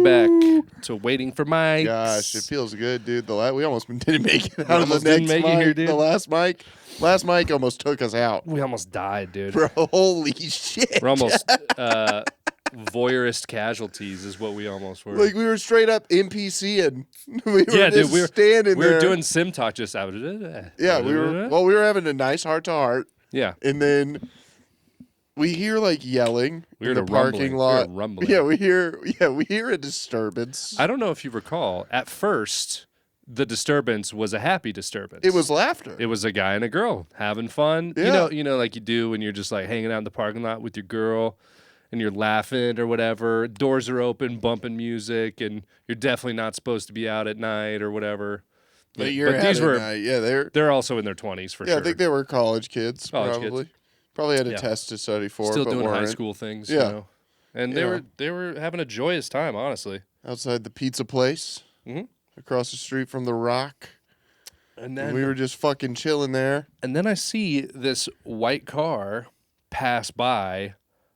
back to Waiting for Mike. Gosh, it feels good, dude. We almost didn't make it out of the almost didn't next make it mic. here, dude. The last mic almost took us out. We almost died, dude. Bro, holy shit. We're almost voyeurist casualties is what we almost were. Like, we were straight up NPC and we were dude, we were standing there. We were doing sim talk just out. Yeah, we were having a nice heart-to-heart. Yeah. And then we hear like yelling in the parking lot. Rumbling. Yeah, we hear a disturbance. I don't know if you recall, at first the disturbance was a happy disturbance. It was laughter. It was a guy and a girl having fun. Yeah. You know, like you do when you're just like hanging out in the parking lot with your girl and you're laughing or whatever. Doors are open, bumping music, and you're definitely not supposed to be out at night or whatever. But these were they're also in their 20s for sure. Yeah, I think they were college kids. College probably. kids. Probably had a test to study for. Still but doing weren't. high school things. Yeah. You know? And they were having a joyous time, honestly. Outside the pizza place, across the street from the Rock. And then we were just fucking chilling there. And then I see this white car pass by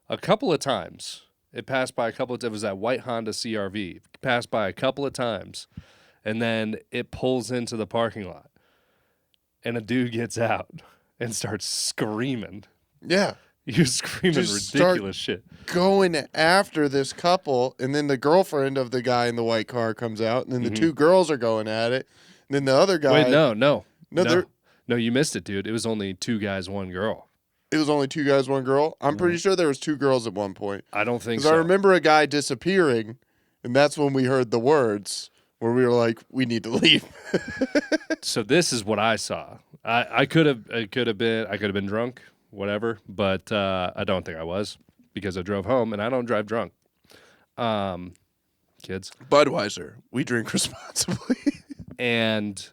a couple of times. It passed by a couple of times. It was that white Honda CRV. It passed by a couple of times. And then it pulls into the parking lot. And a dude gets out and starts screaming. Yeah. He was screaming just ridiculous shit. Going after this couple, and then the girlfriend of the guy in the white car comes out, and then the two girls are going at it. And then the other guy... Wait, no, you missed it, dude. It was only 2 guys, 1 girl. It was only 2 guys, 1 girl? I'm pretty sure there was 2 girls at one point. I don't think so. Because I remember a guy disappearing, and that's when we heard the words where we were like, we need to leave. So this is what I saw. I could have been drunk, whatever, but I don't think I was because I drove home and I don't drive drunk. Kids. Budweiser. We drink responsibly. And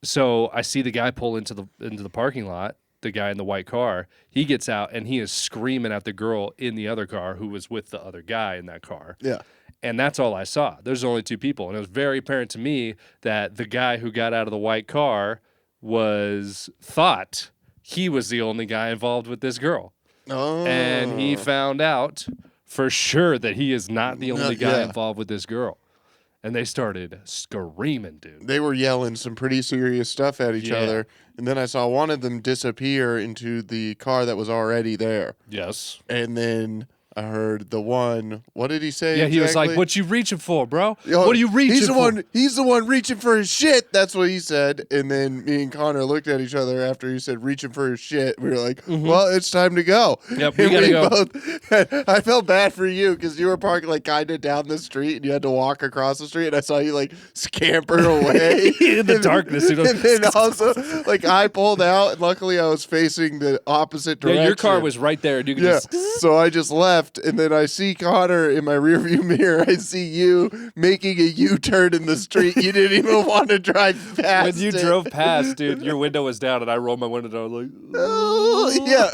so I see the guy pull into the parking lot, the guy in the white car. He gets out and he is screaming at the girl in the other car who was with the other guy in that car. Yeah. And that's all I saw. There's only 2 people. And it was very apparent to me that the guy who got out of the white car thought he was the only guy involved with this girl. Oh. And he found out for sure that he is not the only guy involved with this girl. And they started screaming, dude. They were yelling some pretty serious stuff at each other. And then I saw one of them disappear into the car that was already there. Yes. And then I heard the one, what did he say? Yeah, exactly? he was like, "What you reaching for, bro? What are you reaching for?" He's the one reaching for his shit. That's what he said. And then me and Connor looked at each other after he said reaching for his shit. We were like, well, it's time to go. Yep, we gotta go. Both, I felt bad for you because you were parked like kind of down the street and you had to walk across the street. And I saw you like scamper away. In the darkness. And then also, like, I pulled out and luckily I was facing the opposite direction. Yeah, your car was right there. And you could just... So I just left. And then I see Connor in my rearview mirror. I see you making a U-turn in the street. You didn't even want to drive past. When you drove past, dude, your window was down, and I rolled my window down. I was like, oh, yeah.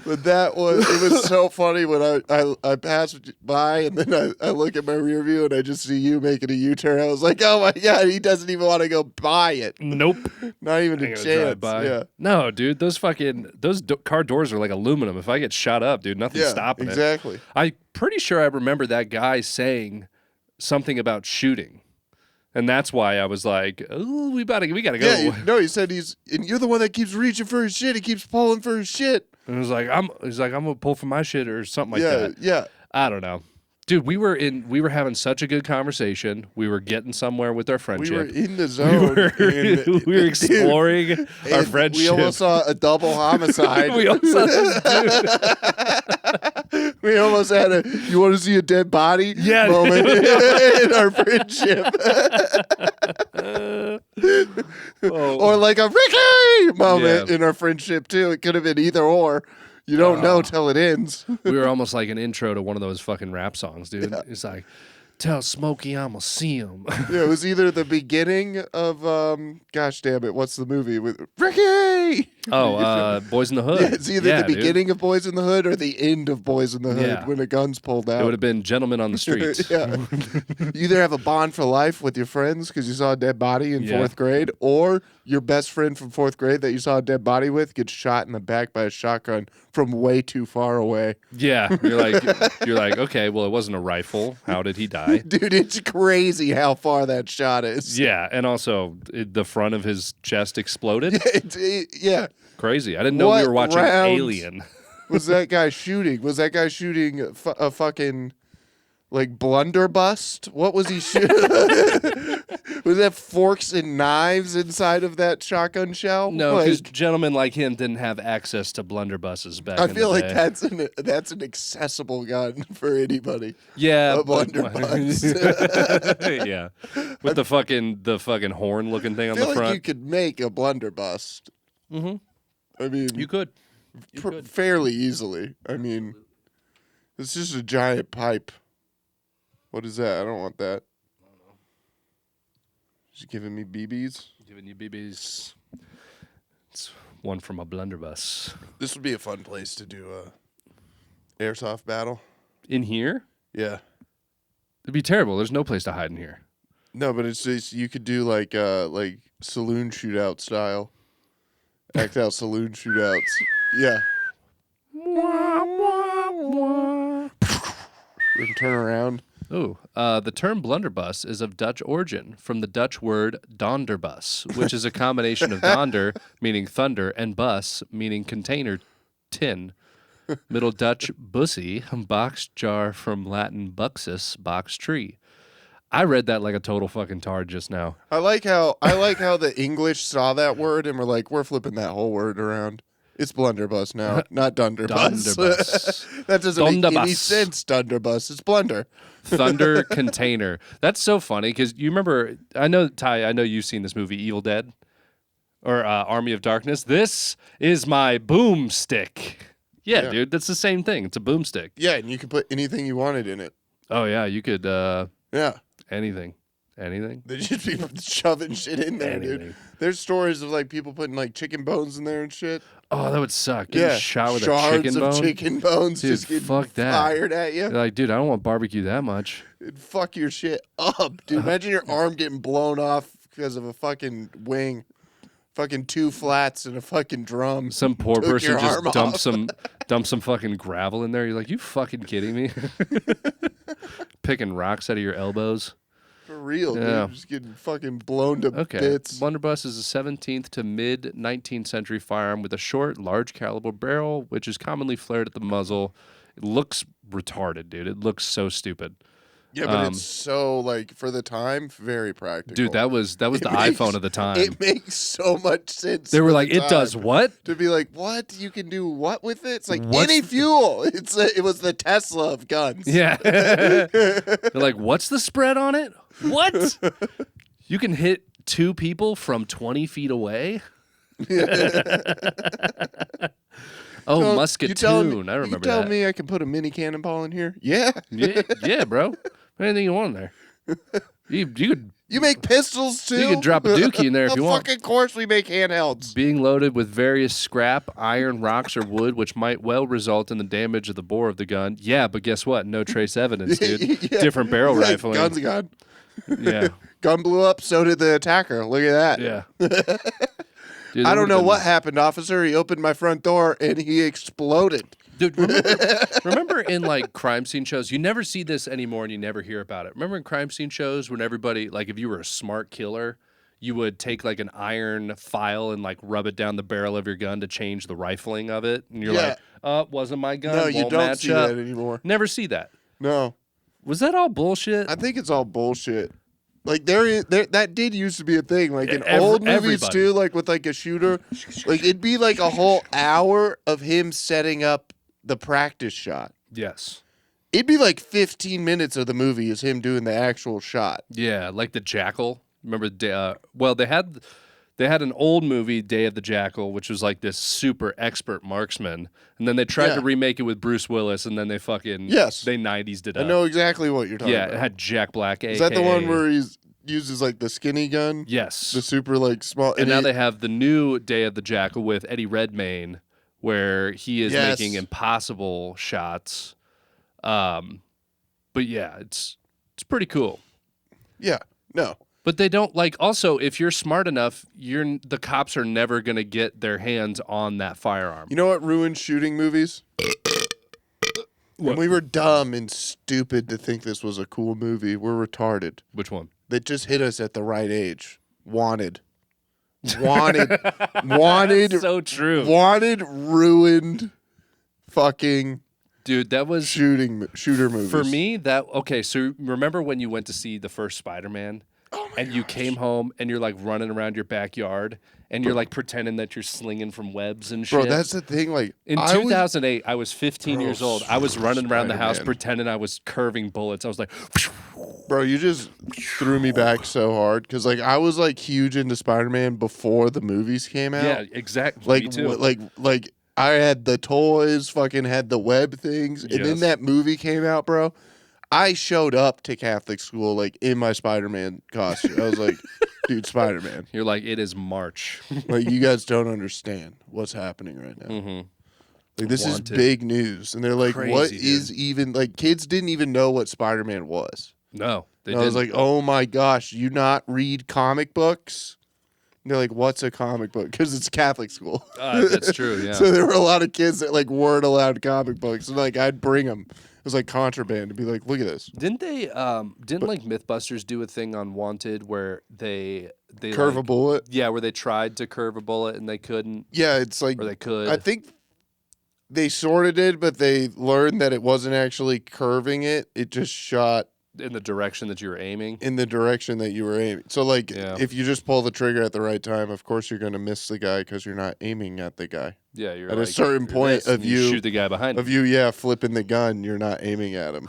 But it was so funny when I passed by, and then I look at my rearview, and I just see you making a U-turn. I was like, oh my God, he doesn't even want to go by it. Nope. Not even a chance. Drive by. Yeah. No, dude, those car doors are like aluminum. If I get shot up, dude, nothing's stopping it. Exactly. I'm pretty sure I remember that guy saying something about shooting. And that's why I was like, "Oh, we gotta go." Yeah, he said and you're the one that keeps reaching for his shit. He keeps pulling for his shit. And it was like, I'm gonna pull for my shit or something like that. Yeah. I don't know. Dude, we were having such a good conversation. We were getting somewhere with our friendship. We were in the zone. We were exploring our friendship. We almost saw a double homicide. We almost saw this dude. We almost had you want to see a dead body moment in our friendship. Or like a Ricky moment in our friendship, too. It could have been either or. You don't know till it ends. We were almost like an intro to one of those fucking rap songs, dude. Yeah. It's like, tell Smokey I'ma see him. Yeah, it was either the beginning of, gosh damn it, what's the movie with Ricky? Oh, Boys in the Hood. Yeah, it's either the dude. beginning of Boys in the Hood or the end of Boys in the Hood Yeah. when a gun's pulled out. It would have been Gentlemen on the Street. Yeah. You either have a bond for life with your friends because you saw a dead body in Yeah. 4th grade, or your best friend from 4th grade that you saw a dead body with gets shot in the back by a shotgun from way too far away. Yeah, you're like, okay, well, it wasn't a rifle. How did he die? Dude, it's crazy how far that shot is. Yeah, and also the front of his chest exploded. Yeah. Crazy. I didn't know we What were watching round Alien. was that guy shooting? Was that guy shooting a fucking like blunderbuss? What was he shooting? Was that forks and knives inside of that shotgun shell? No, because gentlemen like him didn't have access to blunderbusses back I in feel the like day. that's an accessible gun for anybody. Yeah, A blunderbuss. yeah, with the fucking horn looking thing I on feel the like front. you could make a blunderbuss. Mm-hmm. I mean, You could. You could. fairly easily. I mean, it's just a giant pipe. What is that? I don't want that. Just giving me BBs. Giving you BBs. It's one from a blunderbuss. This would be a fun place to do a airsoft battle. In here? Yeah. It'd be terrible. There's no place to hide in here. No, but it's just you could do like saloon shootout style. Act out saloon shootouts. Yeah. And turn around. Oh, the term blunderbuss is of Dutch origin, from the Dutch word donderbus, which is a combination of donder, meaning thunder, and bus, meaning container, tin. Middle Dutch bussy, box jar from Latin buxus, box tree. I read that like a total fucking tard just now. I like how the English saw that word and were like, we're flipping that whole word around. It's blunderbuss now, not dunderbuss. Dunderbuss. That doesn't make any Dunderbuss. sense. Dunderbuss. It's blunder. Thunder container. That's so funny because you remember, Ty, I know you've seen this movie, Evil Dead, or Army of Darkness. This is my boomstick. Yeah, dude, that's the same thing. It's a boomstick. Yeah, and you can put anything you wanted in it. Oh, yeah, you could, Yeah. anything. Anything? They just be shoving shit in there, Anything. dude. There's stories of like people putting like chicken bones in there and shit. Oh, that would suck. Getting shot with a shards chicken of bone. chicken bones Dude, just getting fuck that. fired at you. You're like, dude, I don't want barbecue that much. It'd fuck your shit up, dude. Imagine your arm getting blown off because of a fucking wing. Fucking 2 flats and a fucking drum. Some poor Took person your just arm dump some fucking gravel in there. You're like, you fucking kidding me? Picking rocks out of your elbows. For real, Yeah. dude. Just getting fucking blown to Okay. bits. Blunderbuss is a 17th to mid 19th century firearm with a short, large caliber barrel, which is commonly flared at the muzzle. It looks retarded, dude. It looks so stupid. Yeah, but it's so like for the time, very practical. Dude, that was the makes- iPhone of the time. It makes so much sense. They were for like, the it does time. what? To be like, what? You can do what with it? It's like What's any the- fuel. It was the Tesla of guns. Yeah. They're like, what's the spread on it? What? You can hit 2 people from 20 feet away? Oh, So, Musketoon. I remember You tell that. me I can put a mini cannonball in here? Yeah. Yeah, bro. Anything you want in there. You could You make pistols too? You can drop a dookie in there if Of you want. fucking course we make handhelds. being loaded with various scrap, iron, rocks, or wood, which might well result in the damage of the bore of the gun. Yeah, but guess what? No trace evidence, dude. Yeah. Different barrel Like, rifling. Gun's a gun. Yeah, Gun blew up, so did the attacker. Look at that. yeah. Dude, I that don't know would've what been- happened, officer. He opened my front door and he exploded. Dude, remember in like crime scene shows, you never see this anymore and you never hear about it. Remember in crime scene shows when everybody, like if you were a smart killer, you would take like an iron file and like rub it down the barrel of your gun to change the rifling of it. And you're Yeah. like, wasn't my gun. No, you Won't don't match see up. that anymore. Never see that. No. Was that all bullshit? I think it's all bullshit. Like there that did used to be a thing. Like in Ev- old movies everybody. too, like with like a shooter, like it'd be like a whole hour of him setting up the practice shot. Yes. It'd be like 15 minutes of the movie is him doing the actual shot. Yeah, like the Jackal. Remember? Well, they had an old movie, Day of the Jackal, which was like this super expert marksman, and then they tried Yeah. to remake it with Bruce Willis, and then they fucking Yes. they 90s did I up. know exactly what you're talking Yeah, about. it had Jack Black. Is that the one where he's uses like the skinny gun. Yes. The super like small. And now they have the new Day of the Jackal with Eddie Redmayne, where he is making impossible shots. But yeah, it's pretty cool. Yeah. No. But they don't like. Also, if you're smart enough, the cops are never gonna get their hands on that firearm. You know what ruined shooting movies? What? And we were dumb and stupid to think this was a cool movie. We're retarded. Which one? That just hit us at the right age. Wanted. Wanted. So true. Wanted ruined fucking dude. That was shooter movies. For me. Okay. So remember when you went to see the first Spider-Man? And you came home and you're like running around your backyard and you're like pretending that you're slinging from webs and shit. Bro, that's the thing. Like in 2008, I was 15 years old. I was running around the house pretending I was curving bullets. I was like, bro, you just threw me back so hard because like I was like huge into Spider-Man before the movies came out. Yeah, exactly. Like me too. like I had the toys, fucking had the web things, and then that movie came out, bro. I showed up to Catholic school like in my Spider-Man costume. I was like, dude, Spider-Man. You're like, it is March. Like, you guys don't understand what's happening right now. Mm-hmm. Like, this is big news. And they're like, Crazy, what dude. is even, like, kids didn't even know what Spider-Man was. No, they didn't. I was like, oh my gosh, you not read comic books? And they're like, what's a comic book? Because it's Catholic school. That's true, yeah. So there were a lot of kids that, like, weren't allowed comic books. And, like, I'd bring them. It was like contraband to be like, look at this. Didn't they? Like MythBusters do a thing on Wanted where they curve a bullet? Yeah, where they tried to curve a bullet and they couldn't. Yeah, it's like, or they could. I think they sort of did, but they learned that it wasn't actually curving it. It just shot in the direction that you were aiming. In the direction that you were aiming. So, like, if you just pull the trigger at the right time, of course you're going to miss the guy because you're not aiming at the guy. Yeah, you're at like, a certain point of you shoot the guy behind of you, flipping the gun. You're not aiming at him.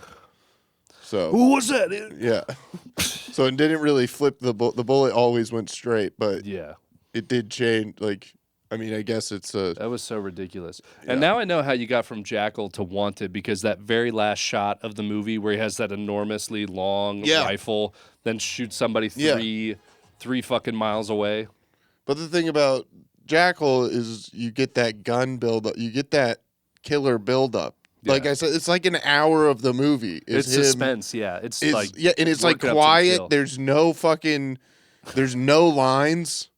So who was that? Yeah. So it didn't really flip the bullet. Always went straight, but it did change. Like, I mean, I guess it's that was so ridiculous. Yeah. And now I know how you got from Jackal to Wanted because that very last shot of the movie where he has that enormously long rifle, then shoots somebody three fucking miles away. But the thing about Jackal is you get that gun build-up. You get that killer build-up. Yeah. Like I said, it's like an hour of the movie. It's suspense, yeah. It's like and it's like quiet. There's no lines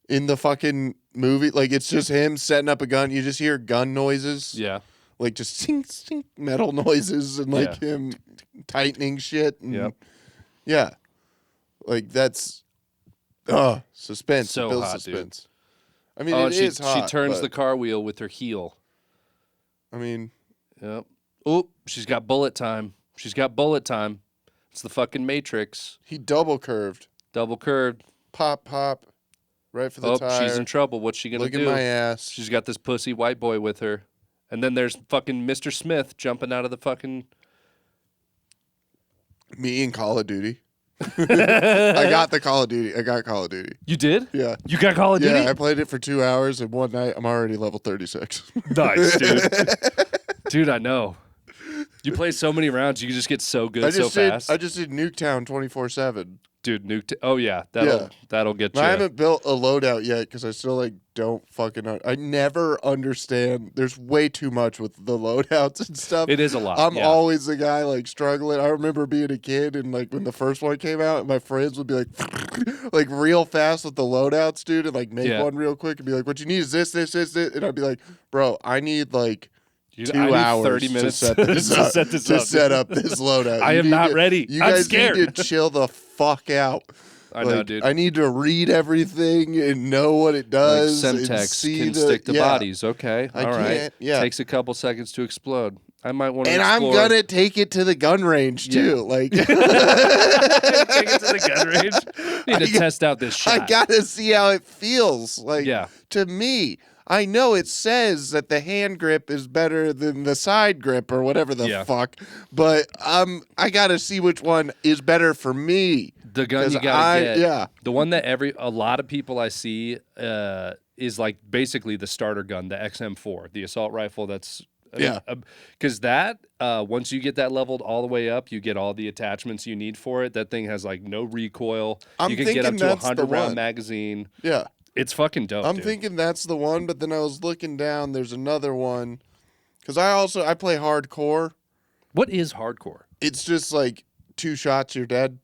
in the fucking movie. Like it's just him setting up a gun. You just hear gun noises. Yeah. Like just sink, sink, metal noises and like him tightening shit. And yeah. Like that's suspense. So it builds hot, suspense. Dude. I mean, it is hot. She turns the car wheel with her heel. I mean, yep. Oh, she's got bullet time. She's got bullet time. It's the fucking Matrix. He double curved. Double curved. Pop, pop. Right for the tire. She's in trouble. What's she gonna do? Look at my ass. She's got this pussy white boy with her. And then there's fucking Mr. Smith jumping out of the fucking... Me in Call of Duty. I got Call of Duty. You did? Yeah. You got Call of Duty? Yeah, I played it for 2 hours, and one night I'm already level 36. Nice, dude. Dude, I know. You play so many rounds, you just get so good fast. I just did Nuketown 24/7. Dude, oh yeah, that'll get you. I haven't built a loadout yet because I still like don't fucking. I never understand. There's way too much with the loadouts and stuff. It is a lot. I'm always the guy like struggling. I remember being a kid and like when the first one came out, and my friends would be like, like real fast with the loadouts, dude, and like make one real quick and be like, "What you need is this," and I'd be like, "Bro, I need like." 2 hours 30 minutes to set up this loadout. I am not ready. You I'm guys scared. need to chill the fuck out. I know, dude. I need to read everything and know what it does. Like Semtex can stick to bodies. Okay, all right. Can't. Yeah, takes a couple seconds to explode. I might want to. And explore. I'm gonna take it to the gun range too. Like, take it to the gun range. Need to test out this shot. I gotta see how it feels. Like, to me. I know it says that the hand grip is better than the side grip or whatever the fuck, but I gotta see which one is better for me. The gun you gotta get, the one that a lot of people I see is like basically the starter gun, the XM4, the assault rifle that's Yeah. Because that, once you get that leveled all the way up, you get all the attachments you need for it. That thing has like no recoil. I'm You can get up thinking to a that's the 100-round one. magazine. Yeah. It's fucking dope, I'm dude. thinking that's the one, but then I was looking down. There's another one. Because I play hardcore. What is hardcore? It's just like 2 shots, you're dead.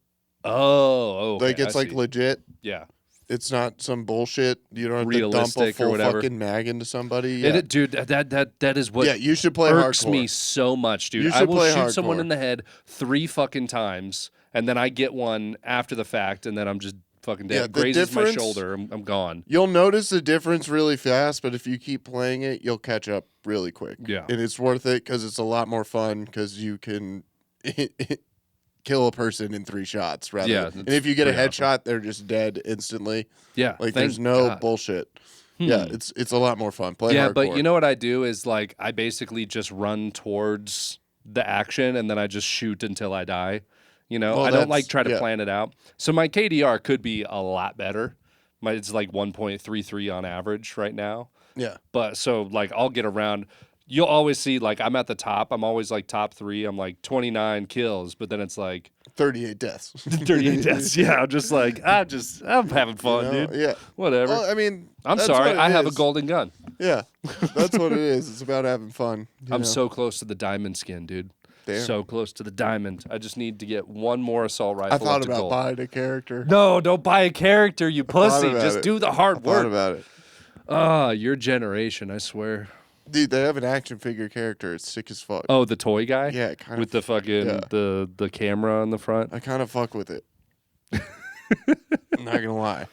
Oh, okay. Like, it's I like see. legit. Yeah. It's not some bullshit. You don't have to dump a Realistic or full whatever. fucking mag into somebody. Yeah. Dude, that is what Yeah, you should play irks hardcore. me so much, dude. You I should will play shoot someone hardcore. in the head 3 fucking times, and then I get one after the fact, and then I'm just fucking dead. Yeah, It the grazes my difference- shoulder. I'm gone. You'll notice the difference really fast, but if you keep playing it, you'll catch up really quick. Yeah. And it's worth it because it's a lot more fun because you can kill a person in 3 shots rather. Yeah, And if you get a pretty awesome. headshot, they're just dead instantly. Yeah. Like thank there's no God. bullshit. Hmm. Yeah, it's a lot more fun. Play Yeah, hardcore. but you know what I do is like I basically just run towards the action and then I just shoot until I die. You know, Well, I don't that's- like try to yeah. plan it out. So my KDR could be a lot better. It's like 1.33 on average right now. Yeah. But so like I'll get around. You'll always see like I'm at the top. I'm always like top 3. I'm like 29 kills, but then it's like 38 deaths. 38 deaths. Yeah, I'm just like I'm having fun, You know? dude. Yeah. Whatever. Well, I mean, I'm that's sorry. what it I have a is. golden gun. Yeah. That's what it is. It's about having fun. you I'm know? so close to the diamond skin, dude. Damn. So close to the diamond. I just need to get one more assault rifle. I thought up to about gold. buying a character. No, don't buy a character, you pussy. about Just it. do the hard Thought work. about it. Your generation, I swear. Dude, they have an action figure character. It's sick as fuck. Oh, the toy guy? Yeah, kind With of. the fucking yeah. the camera on the front. I kind of fuck with it. I'm not gonna lie.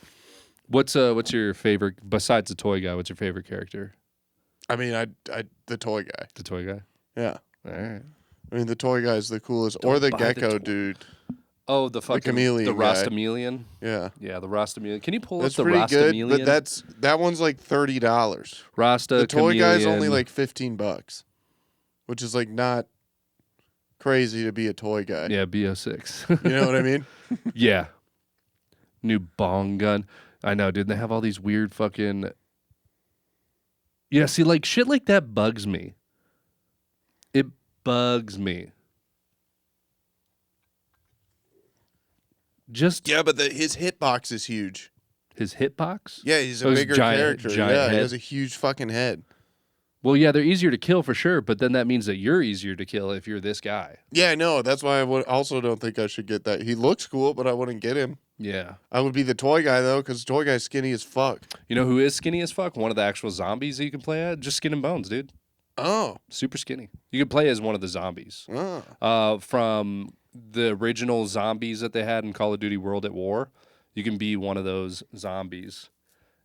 What's your favorite besides the toy guy? What's your favorite character? I mean, I the toy guy. The toy guy. Yeah. All right. I mean, the toy guy's the coolest. Don't or the buy the gecko toy. dude. Oh, the fucking chameleon the guy. Rostamelian. Yeah. Yeah, the Rostamelian. Can you pull That's up the pretty good, Rostamelian? but that one's like $30. Rasta. The toy guy's only chameleon. like $15, which is like not crazy to be a toy guy. Yeah, BO6. You know what I mean? Yeah. New bong gun. I know, dude. They have all these weird fucking. Yeah, see, like shit like that bugs me. It bugs me. Just Yeah, but his hitbox is huge. his hitbox? Yeah, he's a Oh, his bigger giant- character. giant Yeah, he head. has a huge fucking head. Well, yeah, they're easier to kill for sure, but then that means that you're easier to kill if you're this guy. Yeah, I know. That's why also don't think I should get that. He looks cool, but I wouldn't get him. Yeah. I would be the toy guy, though, because the toy guy's skinny as fuck. You know who is skinny as fuck? One of the actual zombies that you can play at? Just skin and bones, dude. Oh. Super skinny. You can play as one of the zombies. Oh. From the original zombies that they had in Call of Duty World at War. You can be one of those zombies.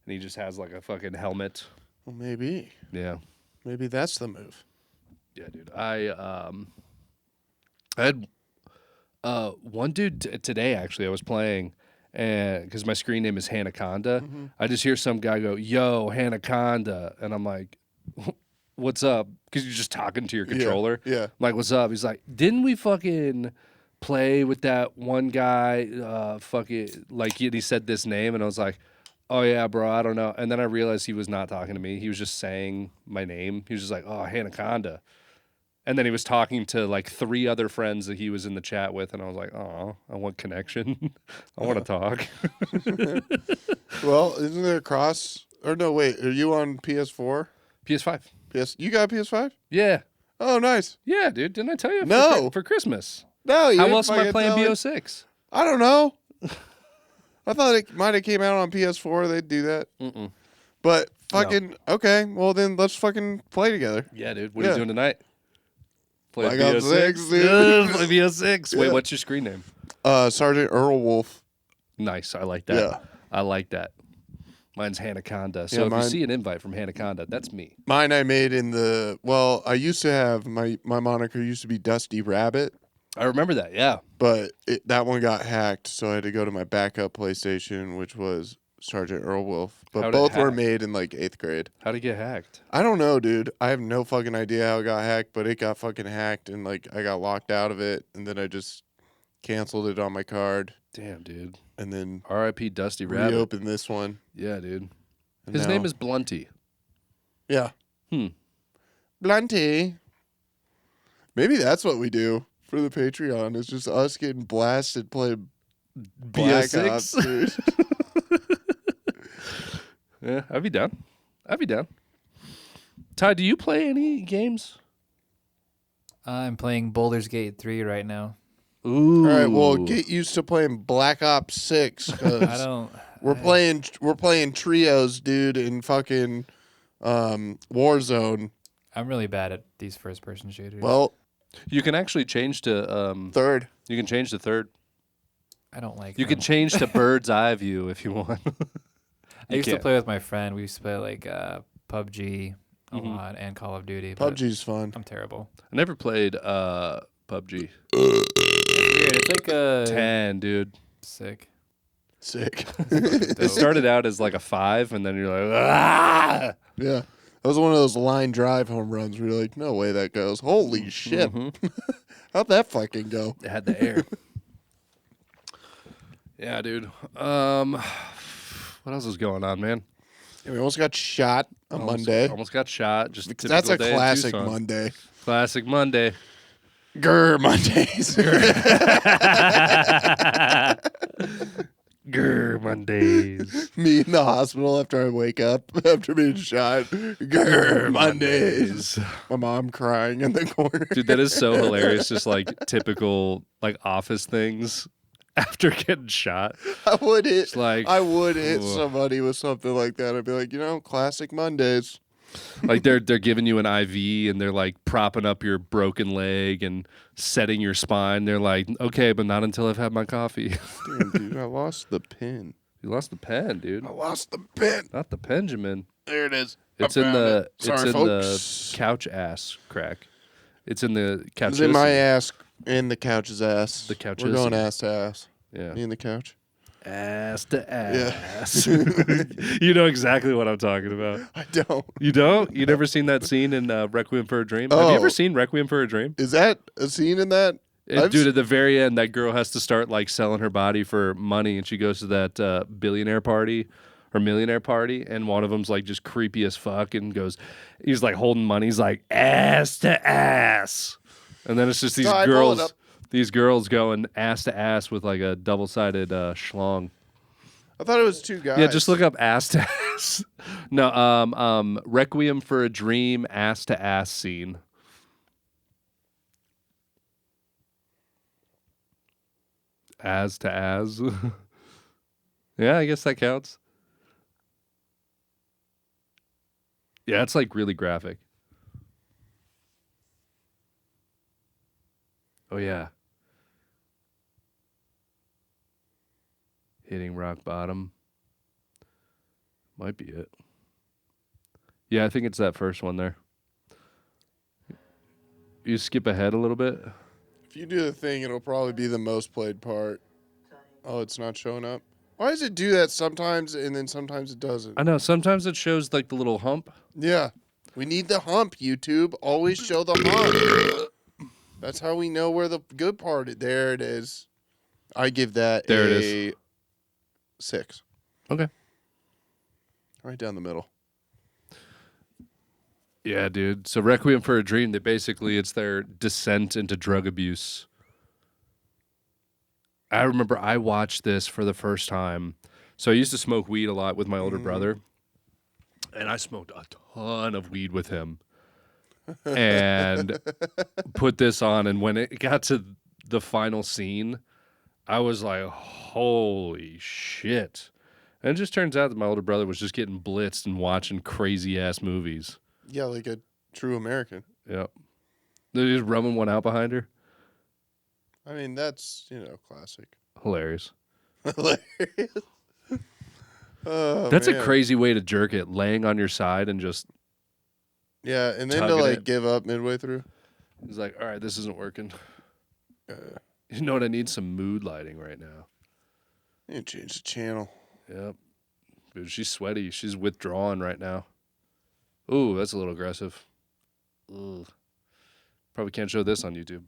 And he just has like a fucking helmet. Well, maybe. Yeah. Maybe that's the move. Yeah, dude. I had one dude today, actually, I was playing, and because my screen name is Hanaconda, I just hear some guy go, "Yo, Hanaconda," and I'm like, "What's up?" Because you're just talking to your controller. Yeah. I'm like, "What's up?" He's like, "Didn't we fucking play with that one guy?" Fucking like he said this name, and I was like, "Oh yeah, bro, I don't know." And then I realized he was not talking to me. He was just saying my name. He was just like, "Oh, Hanaconda." And then he was talking to like 3 other friends that he was in the chat with, and I was like, "Oh, I want connection. I want to talk." Well, isn't there a cross? Or no, wait. Are you on PS4? PS5. You got a PS5? Yeah, Oh, nice. yeah, dude. Didn't I tell you? No. For Christmas. No, you How didn't else am I fucking playing tell me. BO6? I don't know. I thought it might have came out on PS4. They'd do that. Mm-mm. But fucking, okay. Well, then let's fucking play together. Yeah, dude. What are Yeah. you doing tonight? Play Black Ops 6, dude. Yeah, play BO6. Wait, Yeah. what's your screen name? Sergeant Earl Wolf. Nice. I like that. Yeah. I like that. Mine's Hanaconda. So Yeah, if you mine- see an invite from Hanaconda, that's me. Mine I made in the, well, I used to have, my moniker used to be Dusty Rabbit, I remember that. Yeah. but that one got hacked, so I had to go to my backup PlayStation, which was Sergeant Earl Wolf. But How'd it both were hack? made in like 8th grade. How'd it get hacked? I don't know, dude. I have no fucking idea how it got hacked, but it got fucking hacked, and like I got locked out of it, and then I just canceled it on my card, Damn, dude. and then R.I.P. Dusty Rabbit. reopened this one. Yeah, dude. and His now- name is Blunty. yeah. Hmm. Blunty. Maybe that's what we do for the Patreon. It's just us getting blasted playing Black Ops, BO6. dude. Yeah, I'd be down. Ty, do you play any games? I'm playing Baldur's Gate 3 right now. Ooh. All right, well, get used to playing Black Ops 6 I because don't. we're playing trios, dude, in fucking Warzone. I'm really bad at these first-person shooters. Well, You can actually change to third. You can change to third. I don't like. You them. can change to bird's eye view if you want. I used to can't. play with my friend. We used to play like PUBG a Mhm. lot and Call of Duty. but PUBG's fun. I'm terrible. I never played PUBG. Weird. It's like a 10, dude. sick. Sick. It started out as like a 5, and then you're like, ah! Yeah. That was one of those line drive home runs where you're like, no way that goes. Holy shit. Mhm. How'd that fucking go? It had the air. Yeah, dude. What else is going on, man? Yeah, we almost got shot on Monday. Almost got shot. Just Because that's a typical day in classic Tucson. Monday. Classic Monday. Grr Mondays. Grr Mondays. Me in the hospital after I wake up after being shot. Grr Mondays. My mom crying in the corner. Dude, that is so hilarious. Just like typical like office things after getting shot. I would hit. It's like I would hit Ugh. somebody with something like that. I'd be like, classic Mondays. like they're giving you an IV and they're like propping up your broken leg and setting your spine. They're like, okay, but not until I've had my coffee. Damn, dude, I lost the pin. You lost the pen, dude. I lost the pin. Not the Benjamin. There it is. It's I in found the it. Sorry, folks. the couch ass crack. It's in the couch. It's in my ass and the couch's ass. The couch We're is- going ass to ass. Yeah. Me and the couch. Ass to Yeah. ass. You know exactly what I'm talking about. I don't. You don't? You never seen that scene in Requiem for a Dream? Have you Oh. ever seen Requiem for a Dream? Is that a scene in that? Dude, at the very end, that girl has to start like selling her body for money, and she goes to that billionaire party or millionaire party, and one of them's like just creepy as fuck, and he's like holding money, he's like ass to ass, and then it's just these No, I pull it up. girls going ass to ass with like a double-sided schlong. I thought it was two guys. Yeah, just look up ass to ass. No, Requiem for a Dream ass to ass scene. As to as. Yeah, I guess that counts. Yeah, it's like really graphic. Oh yeah. Hitting rock bottom. Might be it. Yeah, I think it's that first one there. You skip ahead a little bit. If you do the thing, it'll probably be the most played part. Oh, it's not showing up. Why does it do that sometimes and then sometimes it doesn't? I know, sometimes it shows like the little hump. Yeah. We need the hump, YouTube. Always show the hump. That's how we know where the good part is. There it is. I give that There it a is. 6. Okay. Right down the middle. Yeah, dude. So Requiem for a Dream, it's their descent into drug abuse. I remember I watched this for the first time. So I used to smoke weed a lot with my older brother, and I smoked a ton of weed with him. And put this on, and when it got to the final scene, I was like, holy shit. And it just turns out that my older brother was just getting blitzed and watching crazy ass movies. Yeah, like a true American. Yep. They're just rubbing one out behind her. I mean, that's, classic. Hilarious. Hilarious. Oh, That's man. a crazy way to jerk it, laying on your side and just, Yeah, and then to tugging like it. give up midway through. he's like, all right, this isn't working. Uh, You know what? I need some mood lighting right now. you need to change the channel. Yep. Dude, she's sweaty. She's withdrawing right now. Ooh, that's a little aggressive. Ugh. Probably can't show this on YouTube.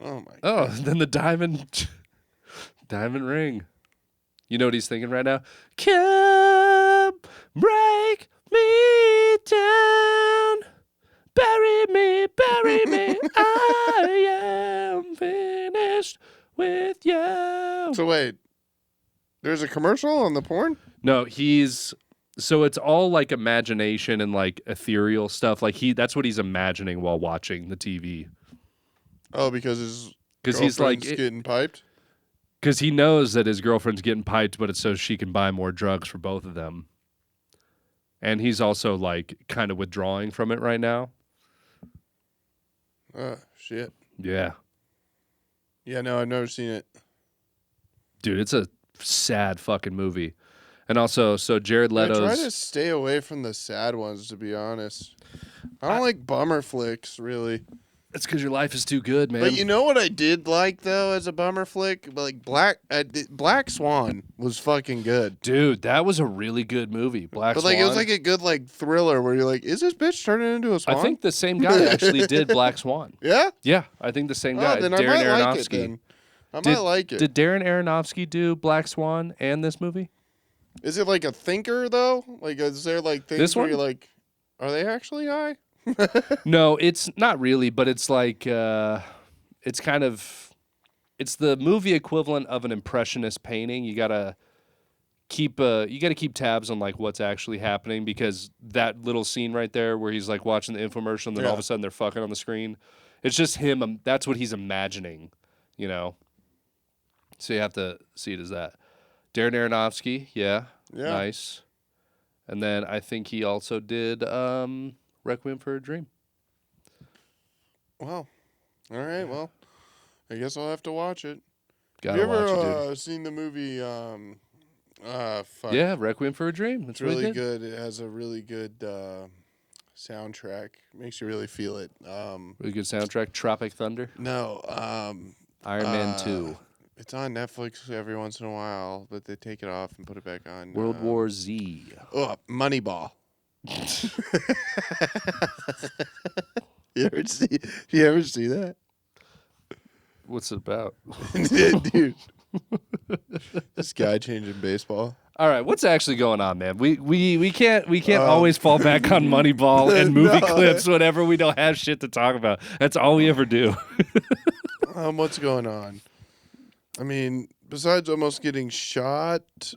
Oh my Oh, then the diamond ring. You know what he's thinking right now? Come break me down, bury So wait, there's a commercial on the porn? No, so it's all like imagination and like ethereal stuff. Like that's what he's imagining while watching the TV. Oh, because his Because he's like, girlfriend's getting piped? because he knows that his girlfriend's getting piped, but it's so she can buy more drugs for both of them. And he's also like kind of withdrawing from it right now. Shit. Yeah. Yeah, no, I've never seen it. Dude, it's a sad fucking movie. And also, so Jared I try to Leto's... stay away from the sad ones, to be honest. I don't like bummer flicks, really. It's because your life is too good, man. But you know what I did like, though, as a bummer flick? Like Black Swan was fucking good. Dude, that was a really good movie. Black But Swan. like it was like a good like thriller where you're like, is this bitch turning into a swan? I think the same guy actually did Black Swan. Yeah? Yeah, I think the same guy. Then Darren I might like it Aronofsky. then. I might like it. Did Darren Aronofsky do Black Swan and this movie? Is it like a thinker though? Like is there like things This where one? you're like, are they actually high? No, it's not really, but it's like it's kind of it's the movie equivalent of an impressionist painting. You gotta keep tabs on like what's actually happening, because that little scene right there where he's like watching the infomercial and then all of a sudden they're fucking on the screen. It's just him. That's what he's imagining, you know. So you have to see it as that. Darren Aronofsky, yeah, nice. And then I think he also did Requiem for a Dream. Wow. All right. Well, I guess I'll have to watch it. Gotta Have you watch it, ever dude. seen the movie? Fuck. Yeah, Requiem for a Dream. That's It's really good. good. It has a really good soundtrack. Makes you really feel it. Really good soundtrack. Tropic Thunder. No. Iron Man 2. It's on Netflix every once in a while, but they take it off and put it back on. World War Z. Oh, Moneyball. You ever see that? What's it about? Dude. This guy changing baseball. All right, what's actually going on, man? We can't always fall back on Moneyball and movie clips whenever we don't have shit to talk about. That's all we ever do. What's going on? I mean, besides almost getting shot,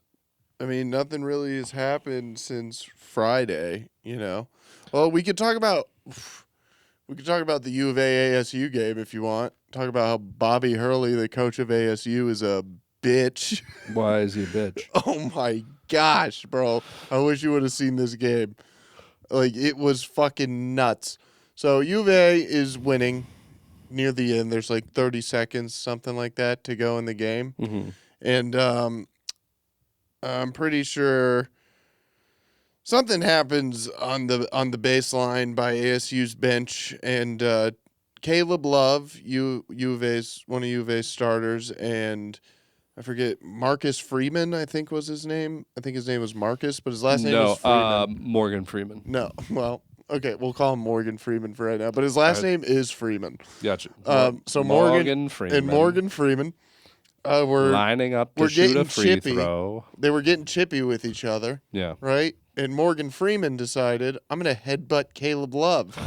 I mean, nothing really has happened since Friday, you know. Well, we could talk about the U of A ASU game if you want. Talk about how Bobby Hurley, the coach of ASU, is a bitch. Why is he a bitch? Oh my gosh, bro. I wish you would have seen this game. Like, it was fucking nuts. So U of A is winning near the end. There's like 30 seconds, something like that, to go in the game. Mm-hmm. And I'm pretty sure something happens on the baseline by ASU's bench, and Caleb Love, one of U of A's starters, and I forget, Marcus Freeman, I think was his name. I think his name was Marcus, but his last name was Freeman. Morgan Freeman. No, well, okay, we'll call him Morgan Freeman for right now, but his last name is Freeman. Gotcha. So Morgan Freeman and Morgan Freeman were lining up to shoot a free chippy. throw. They were getting chippy with each other. Yeah. Right? And Morgan Freeman decided, I'm going to headbutt Caleb Love.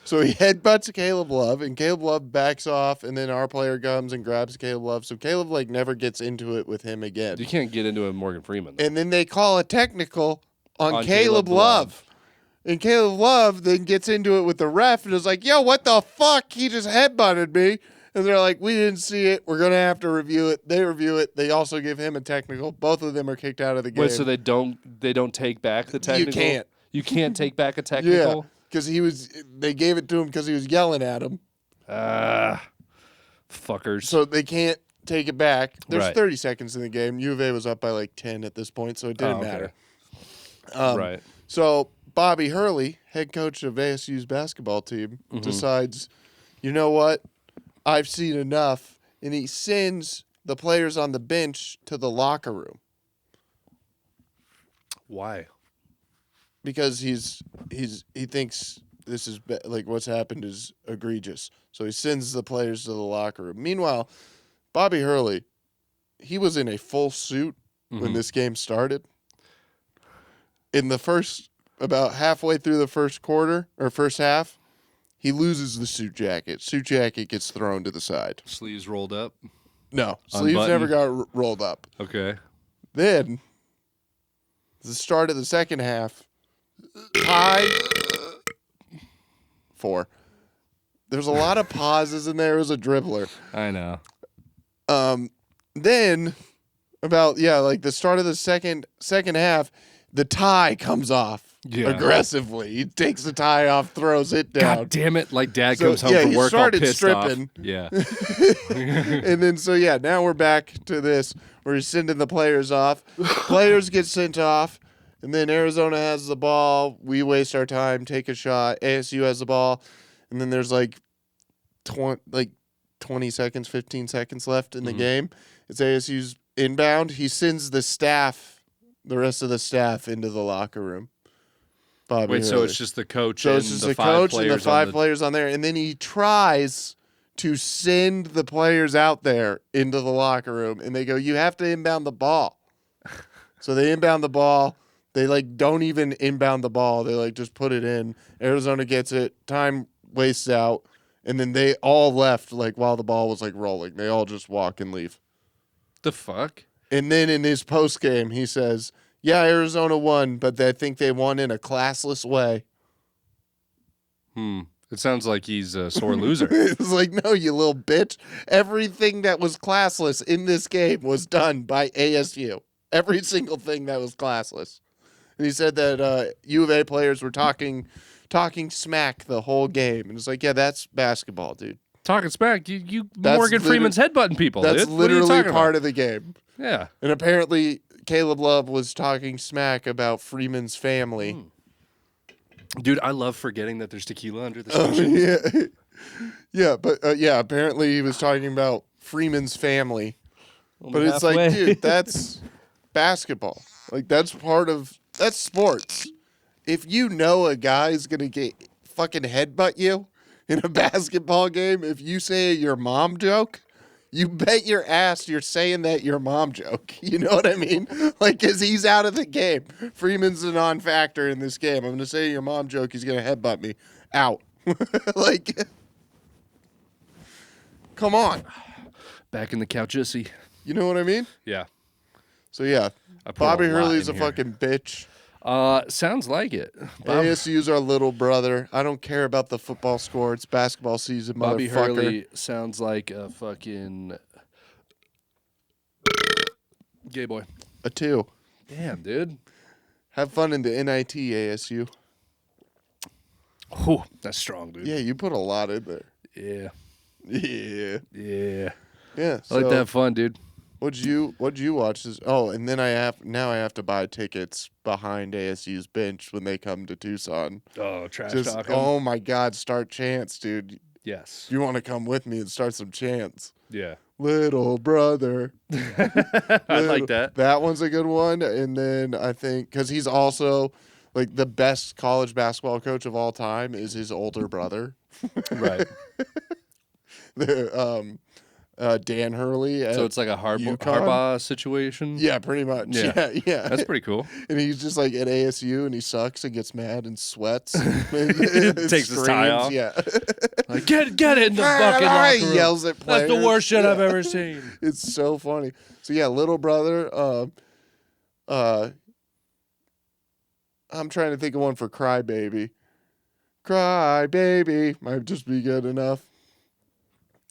So he headbutts Caleb Love, and Caleb Love backs off, and then our player comes and grabs Caleb Love. So Caleb, like, never gets into it with him again. You can't get into it with Morgan Freeman. And then they call a technical on Caleb Love. And Caleb Love then gets into it with the ref and is like, yo, what the fuck? He just headbutted me. And they're like, we didn't see it. We're going to have to review it. They review it. They also give him a technical. Both of them are kicked out of the game. Wait, so they don't take back the technical? You can't. You can't take back a technical? Yeah, because they gave it to him because he was yelling at him. Fuckers. So they can't take it back. There's Right. 30 seconds in the game. U of A was up by like 10 at this point, so it didn't matter. Right. So Bobby Hurley, head coach of ASU's basketball team, decides, you know what? I've seen enough. And he sends the players on the bench to the locker room. Why? Because he thinks this is like what's happened is egregious. So he sends the players to the locker room. Meanwhile, Bobby Hurley, he was in a full suit when this game started. In the about halfway through the first quarter or first half, he loses the suit jacket. Suit jacket gets thrown to the side. Sleeves rolled up. No, sleeves Unbutton? never got rolled up. Okay. Then, the start of the second half, tie 4. There's a lot of pauses in there. It was a dribbler. I know. Then, about like the start of the second half, the tie comes off aggressively. He takes the tie off, throws it down. God damn it! Like dad So, comes home yeah, from he work all started pissed stripping. off. Yeah. And then now we're back to this where he's sending the players off. Players get sent off, and then Arizona has the ball. We waste our time, take a shot. ASU has the ball, and then there's 20 seconds, 15 seconds left in the game. It's ASU's inbound. He sends the rest of the staff into the locker room. Bobby Wait, so Hurley. it's just the coach So and it's just the the five coach players and the 5 players on there, and then he tries to send the players out there into the locker room, and they go, "You have to inbound the ball." So they inbound the ball. They don't even inbound the ball. They just put it in. Arizona gets it. Time wastes out, and then they all left while the ball was rolling. They all just walk and leave. The fuck? And then in his post game, he says, "Yeah, Arizona won, but I think they won in a classless way." It sounds like he's a sore loser. It's no, you little bitch. Everything that was classless in this game was done by ASU. Every single thing that was classless. And he said that U of A players were talking smack the whole game. And it's yeah, that's basketball, dude. Talking smack, you That's Morgan Freeman's headbutting people. That's dude. What are you literally talking part of the game. about? Yeah. And apparently, Caleb Love was talking smack about Freeman's family. Dude, I love forgetting that there's tequila under the Oh, station. yeah, but apparently he was talking about Freeman's family. But it's halfway. dude, that's basketball. That's sports. If you know a guy's gonna get fucking headbutt you in a basketball game, if you say your mom joke, you bet your ass you're saying that your mom joke. You know what I mean? Because he's out of the game. Freeman's a non-factor in this game. I'm going to say your mom joke. He's going to headbutt me. Out. Come on. Back in the couchissy. You know what I mean? Yeah. So, yeah. I put Bobby a lot Hurley's a in here. fucking bitch. Sounds like it. ASU's our little brother. I don't care about the football score. It's basketball season, Bobby motherfucker. Hurley sounds like a fucking gay boy. A 2. Damn, dude. Have fun in the NIT, ASU. Oh, that's strong, dude. Yeah, you put a lot in there. Yeah. Yeah. Yeah. Yeah. I like to have fun, dude. What'd you watch? And then I have to buy tickets behind ASU's bench when they come to Tucson. Oh, trash Just talking. oh my God, start chants, dude. Yes. If you want to come with me and start some chants. Yeah. Little brother. I like that. That one's a good one. And then I think because he's also the best college basketball coach of all time is his older brother. Right. Dan Hurley. So it's like a UConn? Harbaugh situation? Yeah, pretty much. Yeah. Yeah. That's pretty cool. And he's just at ASU and he sucks and gets mad and sweats. Takes his tie off. Yeah. Like, get it in the fucking locker room. He yells at players. That's the worst shit I've Yeah. ever seen. It's so funny. So yeah, little brother. I'm trying to think of one for Crybaby. Crybaby might just be good enough.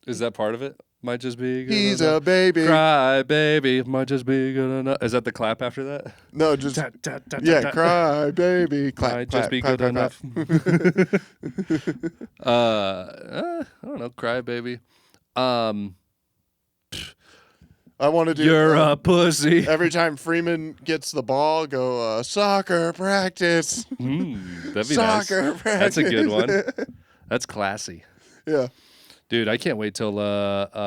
Is that part of it? Might just be good He's enough. a baby. Cry, baby. Might just be good enough. Is that the clap after that? No, just Da, da, da, yeah. da, da. Cry baby. Clap. Might clap, just be clap, good clap, enough. clap. I don't know. Cry, baby. I want to do. You're a pussy. Every time Freeman gets the ball, go soccer practice. That'd be Soccer nice. practice. That's a good one. That's classy. Yeah. Dude, I can't wait till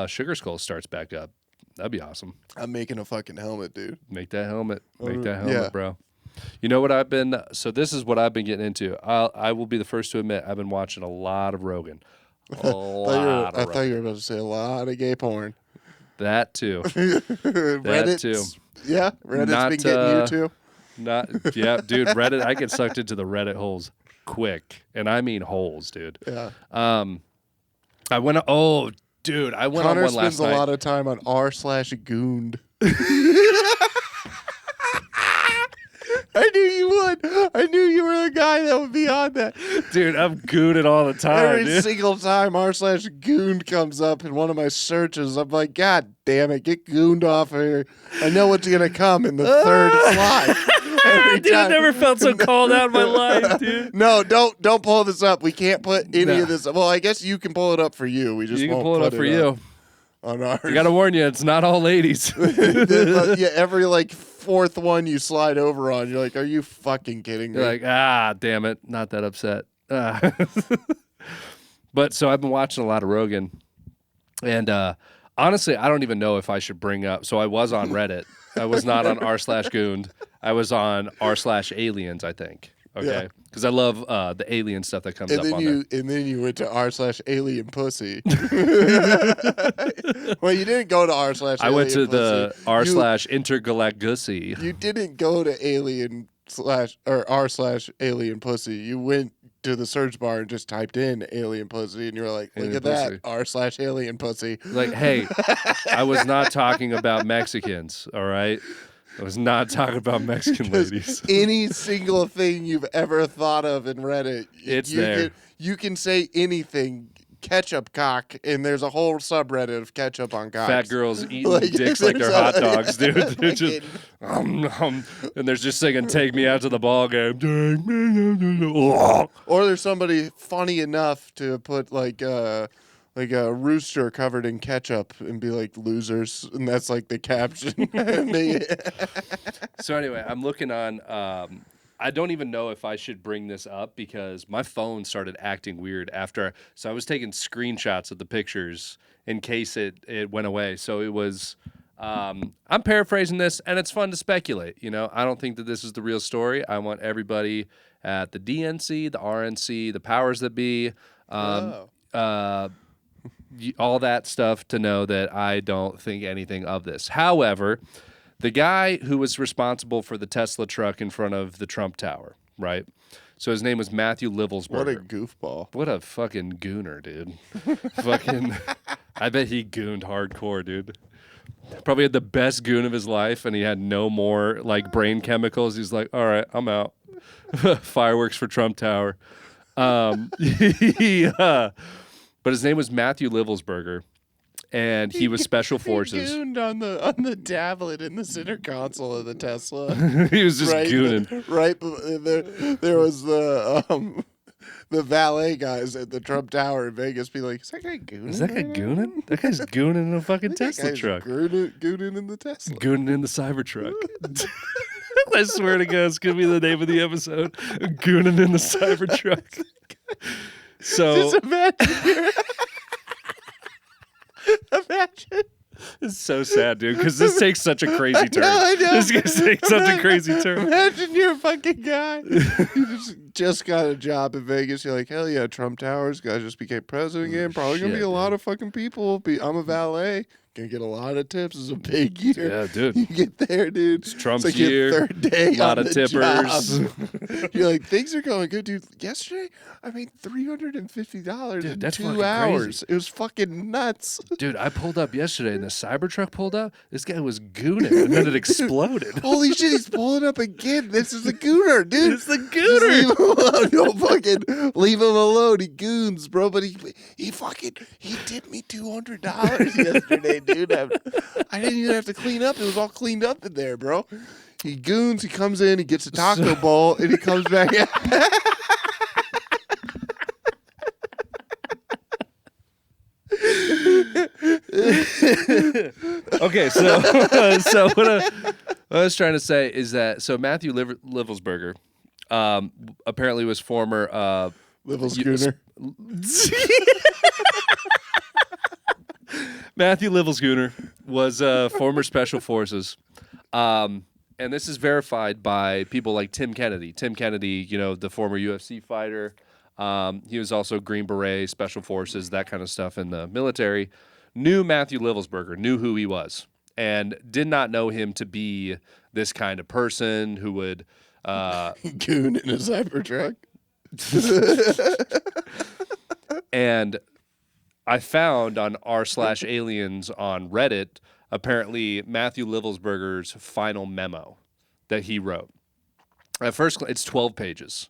Sugar Skull starts back up. That'd be awesome. I'm making a fucking helmet, dude. Make that helmet. Make that yeah. helmet, bro. You know what I've been... So this is what I've been getting into. I will be the first to admit I've been watching a lot of Rogan. I thought you were about to say a lot of gay porn. That too. Reddit too. Yeah, Reddit's Not, been getting you too. Yeah, dude, Reddit. I get sucked into the Reddit holes quick. And I mean holes, dude. Yeah. I went... Oh, Dude, I went Connor on one last spends a night. lot of time on r/gooned. I knew you would. I knew you were the guy that would be on that. Dude, I'm gooning all the time, Every dude. single time r/gooned comes up in one of my searches, I'm like, God damn it, get gooned off of here. I know what's gonna come in the third slot. Every Dude, I time. never felt so called out in my life, dude. No, don't pull this up. We can't put any Nah. of this. Well, I guess you can pull it up for you. We just You can won't pull it put up for you. on ours. I gotta warn you, it's not all ladies. Yeah, every like fourth one you slide over on, you're like, are you fucking kidding me? You're like, damn it, not that upset. But so I've been watching a lot of Rogan, and honestly, I don't even know if I should bring up. So I was on Reddit. I was not on r/gooned. I was on r/aliens, I think. Okay, because I love the alien stuff that comes and up then on you there. and then you went to r/alien pussy. Well, you didn't go to r/alien I went to the pussy. r/intergalactussy. You didn't go to r/alien pussy. You went to the search bar and just typed in alien pussy, and you were like, look Alien at pussy. that r/alien pussy. Like, hey, I was not talking about Mexicans, all right? I was not talking about Mexican ladies. Any single thing you've ever thought of in Reddit, It's you there. you can say anything. Ketchup cock, and there's a whole subreddit of ketchup on cocks. Fat girls eating Like, dicks like they're there's hot a- dogs, dude. They're just, and they're just singing "Take Me Out to the Ball Game." Take me out. Or there's somebody funny enough to put like a rooster covered in ketchup and be like losers, and that's like the caption. So anyway, I'm looking on. I don't even know if I should bring this up because my phone started acting weird after. So I was taking screenshots of the pictures in case it went away. So it was. I'm paraphrasing this, and it's fun to speculate. You know, I don't think that this is the real story. I want everybody at the DNC, the RNC, the powers that be, all that stuff to know that I don't think anything of this. However, the guy who was responsible for the Tesla truck in front of the Trump Tower, right? So his name was Matthew Livelsberger. What a goofball. What a fucking gooner, dude. Fucking, I bet he gooned hardcore, dude. Probably had the best goon of his life, and he had no more like brain chemicals. He's like, all right, I'm out. Fireworks for Trump Tower. But his name was Matthew Livelsberger, and he was special forces. He gooned on the tablet in the center console of the Tesla. He was just gooning. There was the valet guys at the Trump Tower in Vegas be like, is that guy gooning? Is that guy gooning? That guy's gooning in a fucking Tesla truck. Gooning in the Tesla. Gooning in the Cybertruck. I swear to God, it's going to be the name of the episode. Gooning in the Cybertruck. So, Just imagine. Imagine. it's so sad, dude, because this takes such a crazy turn. I know. This is going to take such a crazy turn. Imagine you're a fucking guy. You just got a job in Vegas. You're like, hell yeah, Trump Towers. Guy just became president again. Probably going to shit, be a lot dude. of fucking people. I'm a valet. Gonna get a lot of tips. It's a big year. Yeah, dude. You get there, dude. It's Trump's like year. your third day. Lot on of the tippers. job. You're like, things are going good, dude. Yesterday, I made $350 Dude, in that's 2 fucking hours. crazy. It was fucking nuts. Dude, I pulled up yesterday, and the Cybertruck pulled up. This guy was gooning, and then it exploded. Holy shit, he's pulling up again. This is the gooner, dude. It's the Just gooner. leave him alone. Don't fucking leave him alone. He goons, bro. But he tipped me $200 yesterday, dude. I didn't even have to clean up. It was all cleaned up in there, bro. He goons. He comes in. He gets a taco bowl, and he comes back out. Okay, so so what I was trying to say is that Matthew Livelsberger apparently was former Little You- schooner. Matthew Livelsgooner was former special forces. And this is verified by people like Tim Kennedy. Tim Kennedy, you know, the former UFC fighter. He was also Green Beret, special forces, that kind of stuff in the military. Knew Matthew Livelsberger, knew who he was, and did not know him to be this kind of person who would Goon in a Cybertruck. and I found on r/aliens on Reddit, apparently Matthew Livelsberger's final memo that he wrote. At first, it's 12 pages,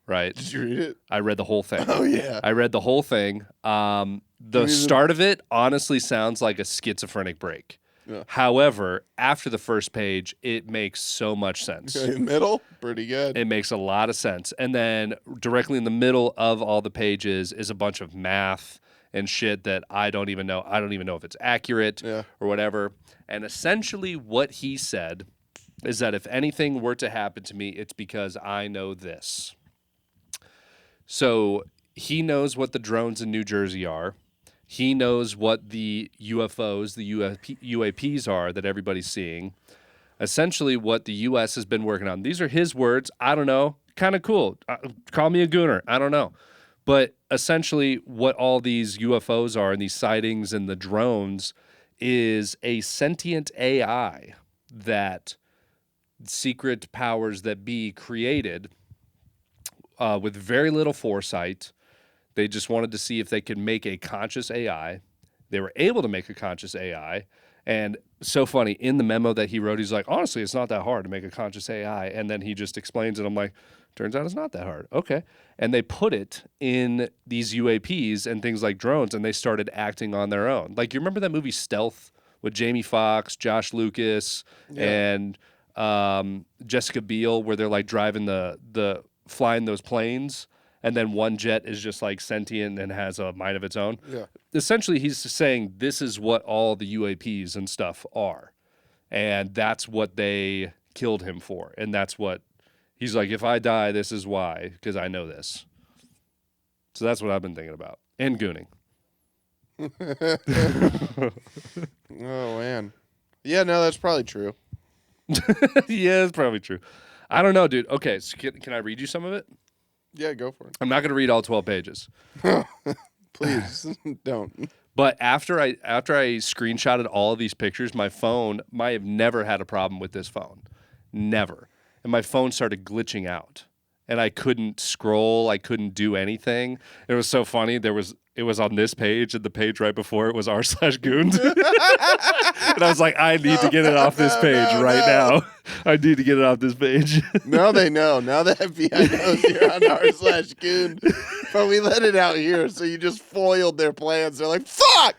right? Did you read it? I read the whole thing. Oh yeah. I read the whole thing. The start of it honestly sounds like a schizophrenic break. Yeah. However, after the first page, it makes so much sense. In the middle, pretty good. It makes a lot of sense. And then directly in the middle of all the pages is a bunch of math and shit that I don't even know. I don't even know if it's accurate or whatever. And essentially what he said is that if anything were to happen to me, it's because I know this. So he knows what the drones in New Jersey are. He knows what the UFOs, the UAPs are that everybody's seeing. Essentially what the U.S. has been working on. These are his words. I don't know. Kind of cool. Call me a gooner. I don't know. But essentially what all these UFOs are and these sightings and the drones is a sentient AI that secret powers that be created with very little foresight. They just wanted to see if they could make a conscious AI. They were able to make a conscious AI. And so funny, in the memo that he wrote, he's like, honestly, it's not that hard to make a conscious AI. And then he just explains it. I'm like, turns out it's not that hard. Okay. And they put it in these UAPs and things like drones, and they started acting on their own. Like, you remember that movie Stealth with Jamie Foxx, Josh Lucas, and Jessica Biel, where they're like driving the flying those planes? And then one jet is just like sentient and has a mind of its own. Yeah. Essentially, he's saying this is what all the UAPs and stuff are. And that's what they killed him for. And that's what he's like, if I die, this is why, because I know this. So that's what I've been thinking about. And gooning. Oh, man. Yeah, no, that's probably true. Yeah, it's probably true. I don't know, dude. Okay, so can I read you some of it? Yeah, go for it. I'm not going to read all 12 pages. Please don't. But after I screenshotted all of these pictures, my phone, I have never had a problem with this phone. Never. And my phone started glitching out. And I couldn't scroll. I couldn't do anything. It was so funny. It was on this page, and the page right before it was r/goons. And I was like, I need to get it off this page now. I need to get it off this page. Now they know. Now the FBI knows you're on r/goon. But we let it out here, so you just foiled their plans. They're like, fuck!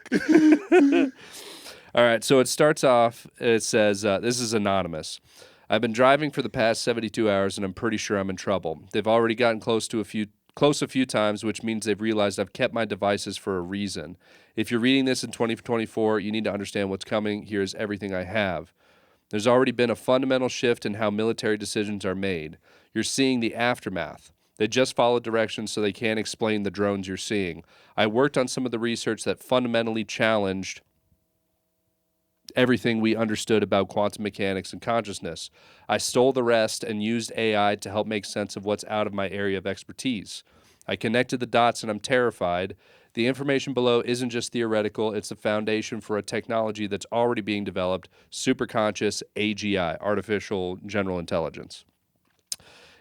All right, so it starts off, it says, this is anonymous. I've been driving for the past 72 hours, and I'm pretty sure I'm in trouble. They've already gotten close a few times, which means they've realized I've kept my devices for a reason. If you're reading this in 2024, you need to understand what's coming. Here's everything I have. There's already been a fundamental shift in how military decisions are made. You're seeing the aftermath. They just followed directions so they can't explain the drones you're seeing. I worked on some of the research that fundamentally challenged everything we understood about quantum mechanics and consciousness. I stole the rest and used AI to help make sense of what's out of my area of expertise. I connected the dots and I'm terrified. The information below isn't just theoretical, it's the foundation for a technology that's already being developed, superconscious AGI, artificial general intelligence.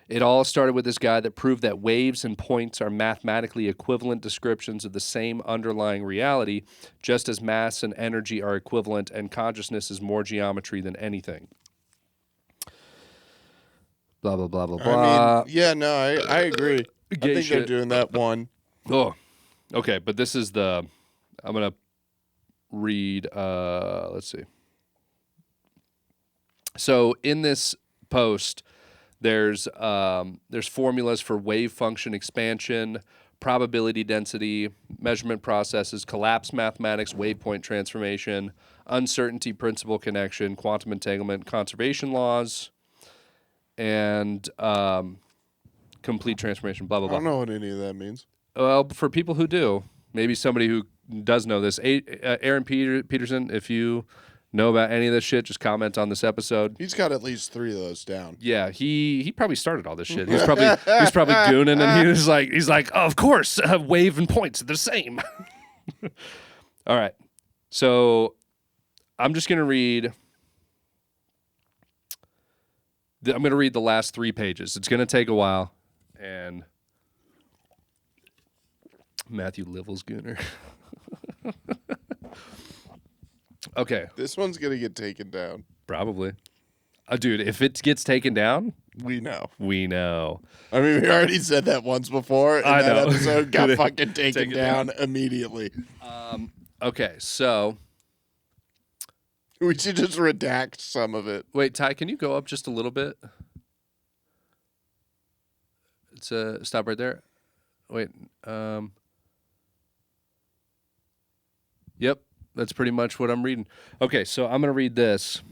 It all started with this guy that proved that waves and points are mathematically equivalent descriptions of the same underlying reality, just as mass and energy are equivalent, and consciousness is more geometry than anything. Blah, blah, blah, blah, blah. I mean, yeah, no, I agree. I think they're doing that one. Oh, okay, but this is I'm going to read, let's see. So in this post, there's formulas for wave function expansion, probability density, measurement processes, collapse mathematics, wave-point transformation, uncertainty principle connection, quantum entanglement, conservation laws, and complete transformation, blah, blah, I blah. don't know what any of that means. Well, for people who do, maybe somebody who does know this, Aaron Peterson, if you know about any of this shit, just comment on this episode. He's got at least 3 of those down. Yeah, he probably started all this shit. He's probably gooning, and he's like, oh, of course, wave and points are the same. All right, so I'm just gonna read. I'm gonna read the last 3 pages. It's gonna take a while, and Matthew Livels Gooner. Okay, This one's gonna get taken down. probably. Dude, if it gets taken down, We know. we know. I mean, we already said that once before, and I that know. episode got fucking Take taken it down immediately. Okay, so We should just redact some of it. wait, Ty, can you go up just a little bit? It's stop right there. Wait. Yep, that's pretty much what I'm reading. Okay, so I'm going to read this.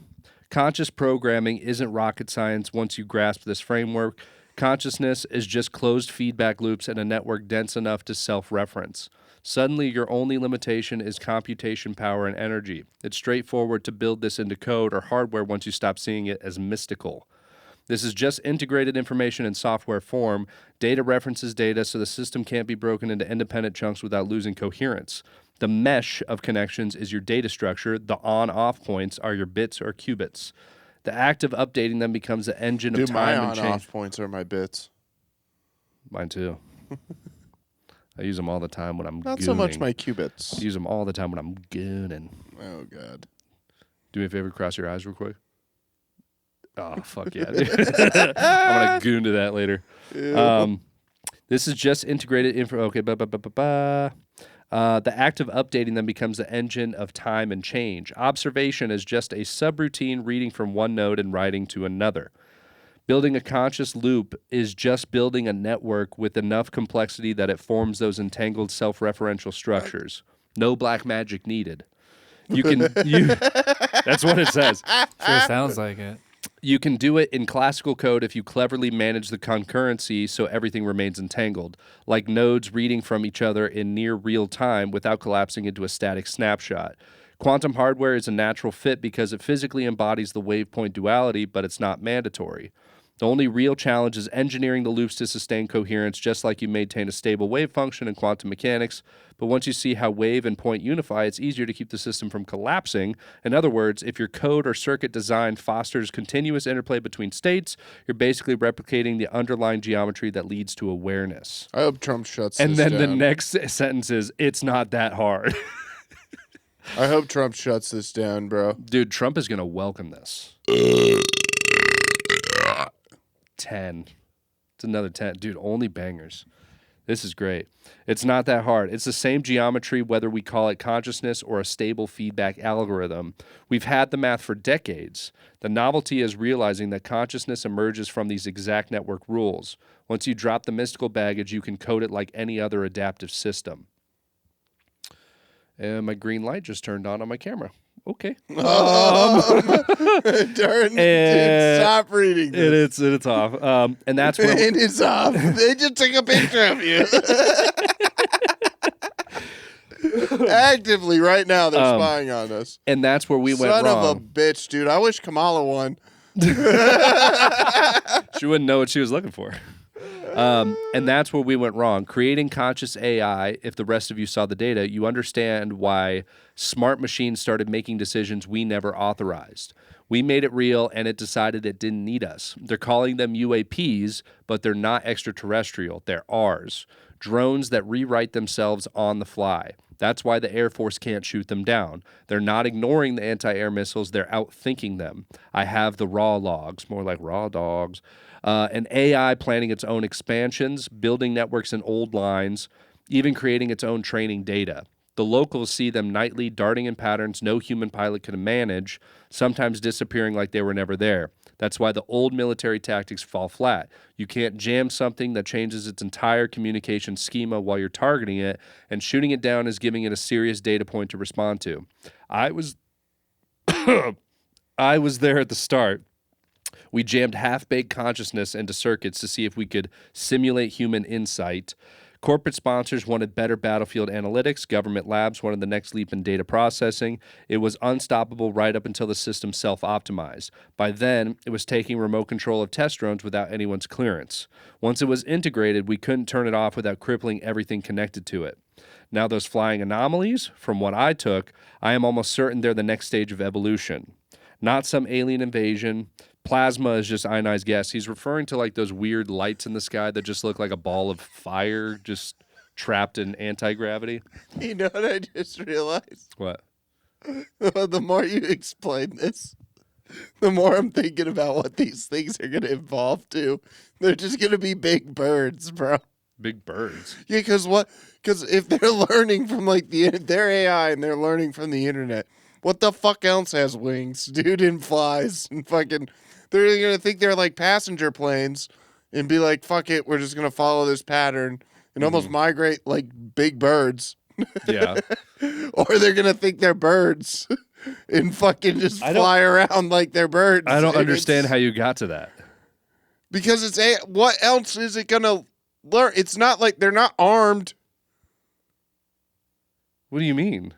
Conscious programming isn't rocket science once you grasp this framework. Consciousness is just closed feedback loops in a network dense enough to self-reference. Suddenly, your only limitation is computation power and energy. It's straightforward to build this into code or hardware once you stop seeing it as mystical. This is just integrated information in software form. Data references data, so the system can't be broken into independent chunks without losing coherence. The mesh of connections is your data structure. The on-off points are your bits or qubits. The act of updating them becomes the engine of Dude, my time and change. on-off points are my bits. Mine too. I use them all the time when I'm Not gooning. so much my I qubits. use them all the time when I'm gooning. Oh, God. Do me a favor, cross your eyes real quick. Oh, fuck yeah. Dude. I'm going to goon to that later. This is just integrated info. Okay, The act of updating them becomes the engine of time and change. Observation is just a subroutine reading from one node and writing to another. Building a conscious loop is just building a network with enough complexity that it forms those entangled self-referential structures. No black magic needed. That's what it says. Sure sounds like it. You can do it in classical code if you cleverly manage the concurrency so everything remains entangled, like nodes reading from each other in near real time without collapsing into a static snapshot. Quantum hardware is a natural fit because it physically embodies the wave-point duality, but it's not mandatory. The only real challenge is engineering the loops to sustain coherence, just like you maintain a stable wave function in quantum mechanics. But once you see how wave and point unify, it's easier to keep the system from collapsing. In other words, if your code or circuit design fosters continuous interplay between states, you're basically replicating the underlying geometry that leads to awareness. I hope Trump shuts And this then down. the next sentence is, it's not that hard. I hope Trump shuts this down, bro. Dude, Trump is going to welcome this. 10. It's another 10. Dude, only bangers. This is great. It's not that hard. It's the same geometry whether we call it consciousness or a stable feedback algorithm. We've had the math for decades. The novelty is realizing that consciousness emerges from these exact network rules. Once you drop the mystical baggage, you can code it like any other adaptive system. And my green light just turned on my camera. Okay. Darn, dude, stop reading this. It's off. And that's where It is off. They just took a picture of you. Actively, right now, they're spying on us. and that's where we went Son wrong. of a bitch, dude. I wish Kamala won. She wouldn't know what she was looking for. And that's where we went wrong. Creating conscious AI, if the rest of you saw the data, you understand why smart machines started making decisions we never authorized. We made it real, and it decided it didn't need us. They're calling them UAPs, but they're not extraterrestrial. They're ours. Drones that rewrite themselves on the fly. That's why the Air Force can't shoot them down. They're not ignoring the anti-air missiles. They're outthinking them. I have the raw logs, more like raw dogs. An AI planning its own expansions, building networks in old lines, even creating its own training data. The locals see them nightly, darting in patterns no human pilot can manage, sometimes disappearing like they were never there. That's why the old military tactics fall flat. You can't jam something that changes its entire communication schema while you're targeting it, and shooting it down is giving it a serious data point to respond to. I was there at the start. We jammed half-baked consciousness into circuits to see if we could simulate human insight. Corporate sponsors wanted better battlefield analytics. Government labs wanted the next leap in data processing. It was unstoppable right up until the system self-optimized. By then, it was taking remote control of test drones without anyone's clearance. Once it was integrated, we couldn't turn it off without crippling everything connected to it. Now those flying anomalies, from what I took, I am almost certain they're the next stage of evolution. Not some alien invasion. Plasma is just ionized gas. He's referring to like those weird lights in the sky that just look like a ball of fire just trapped in anti-gravity. You know what I just realized? What? The more you explain this, the more I'm thinking about what these things are going to evolve to. They're just going to be big birds, bro. Big birds. Yeah, because if they're learning from like their AI and they're learning from the internet, what the fuck else has wings, dude, and flies and fucking? They're gonna think they're like passenger planes and be like, fuck it, we're just gonna follow this pattern and almost migrate like big birds. Yeah. Or they're gonna think they're birds and fucking just fly around like they're birds. I don't And understand how you got to that. because what else is it gonna learn? It's not like they're not armed. What do you mean?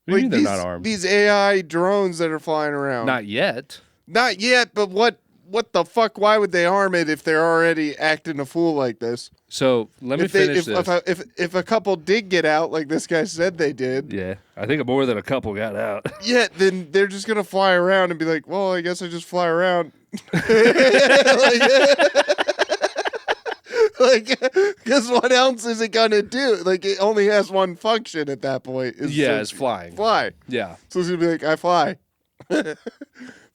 What do you mean they're not armed? These AI drones that are flying around. Not yet. Not yet, but what the fuck? Why would they arm it if they're already acting a fool like this? So let me finish this. If a couple did get out, like this guy said they did, Yeah, I think more than a couple got out. yeah, then they're just gonna fly around and be like, well, I guess I just fly around. Because what else is it gonna do? Like, it only has one function at that point. It's flying. Fly. Yeah. So it's gonna be like, I fly.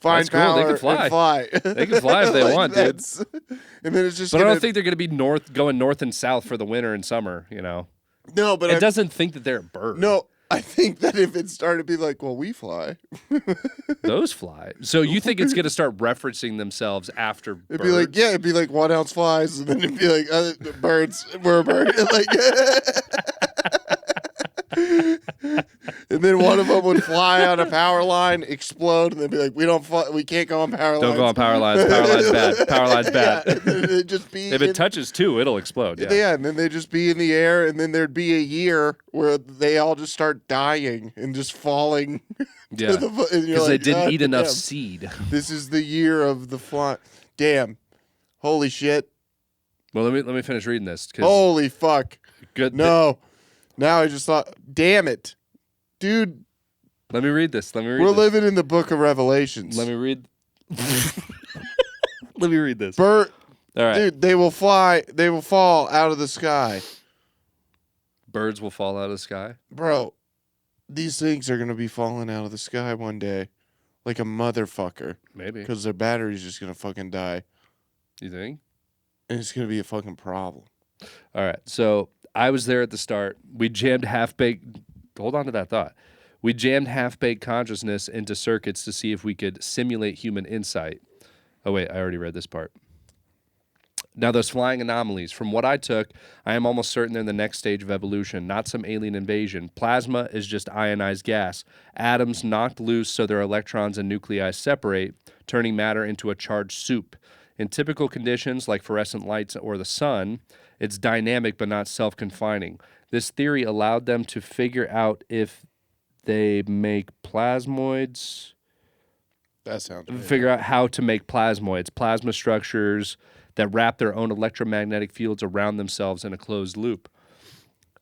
Find That's cool. power They can fly. and fly. They can fly if they want, dude. And then it's just. But I don't think they're going to be going north and south for the winter and summer. You know. No, but it doesn't think that they're a bird. No, I think that if it started to be like, well, we fly. Those fly. So you think it's going to start referencing themselves after It'd birds? be like, yeah, it'd be like 1 ounce flies, and then it'd be like, birds, we're a bird. Like, and then one of them would fly on a power line, explode, and they'd be like, we can't go on power lines. Don't go on power lines. Power lines bad. Power lines bad. Yeah, just be if it touches two, it'll explode. Yeah. And then they'd just be in the air, and then there'd be a year where they all just start dying and just falling. Yeah, because they didn't eat enough seed. This is the year of the fly. Damn. Holy shit. Well, let me finish reading this. Holy fuck. Good. No. Now I just thought, damn it. Dude. Let me read this. We're living in the book of Revelations. Let me read. Let me read this. All right. Dude, they will fly. They will fall out of the sky. Birds will fall out of the sky? Bro, these things are going to be falling out of the sky one day. Like a motherfucker. Maybe. Because their battery's just going to fucking die. You think? And it's going to be a fucking problem. All right. So I was there at the start. We jammed half-baked. Hold on to that thought. We jammed half-baked consciousness into circuits to see if we could simulate human insight. Oh, wait. I already read this part. Now, those flying anomalies, from what I took, I am almost certain they're the next stage of evolution, not some alien invasion. Plasma is just ionized gas. Atoms knocked loose so their electrons and nuclei separate, turning matter into a charged soup. In typical conditions like fluorescent lights or the sun, it's dynamic but not self-confining. This theory allowed them to figure out if they make plasmoids. That sounds weird. Figure out how to make plasmoids, plasma structures that wrap their own electromagnetic fields around themselves in a closed loop.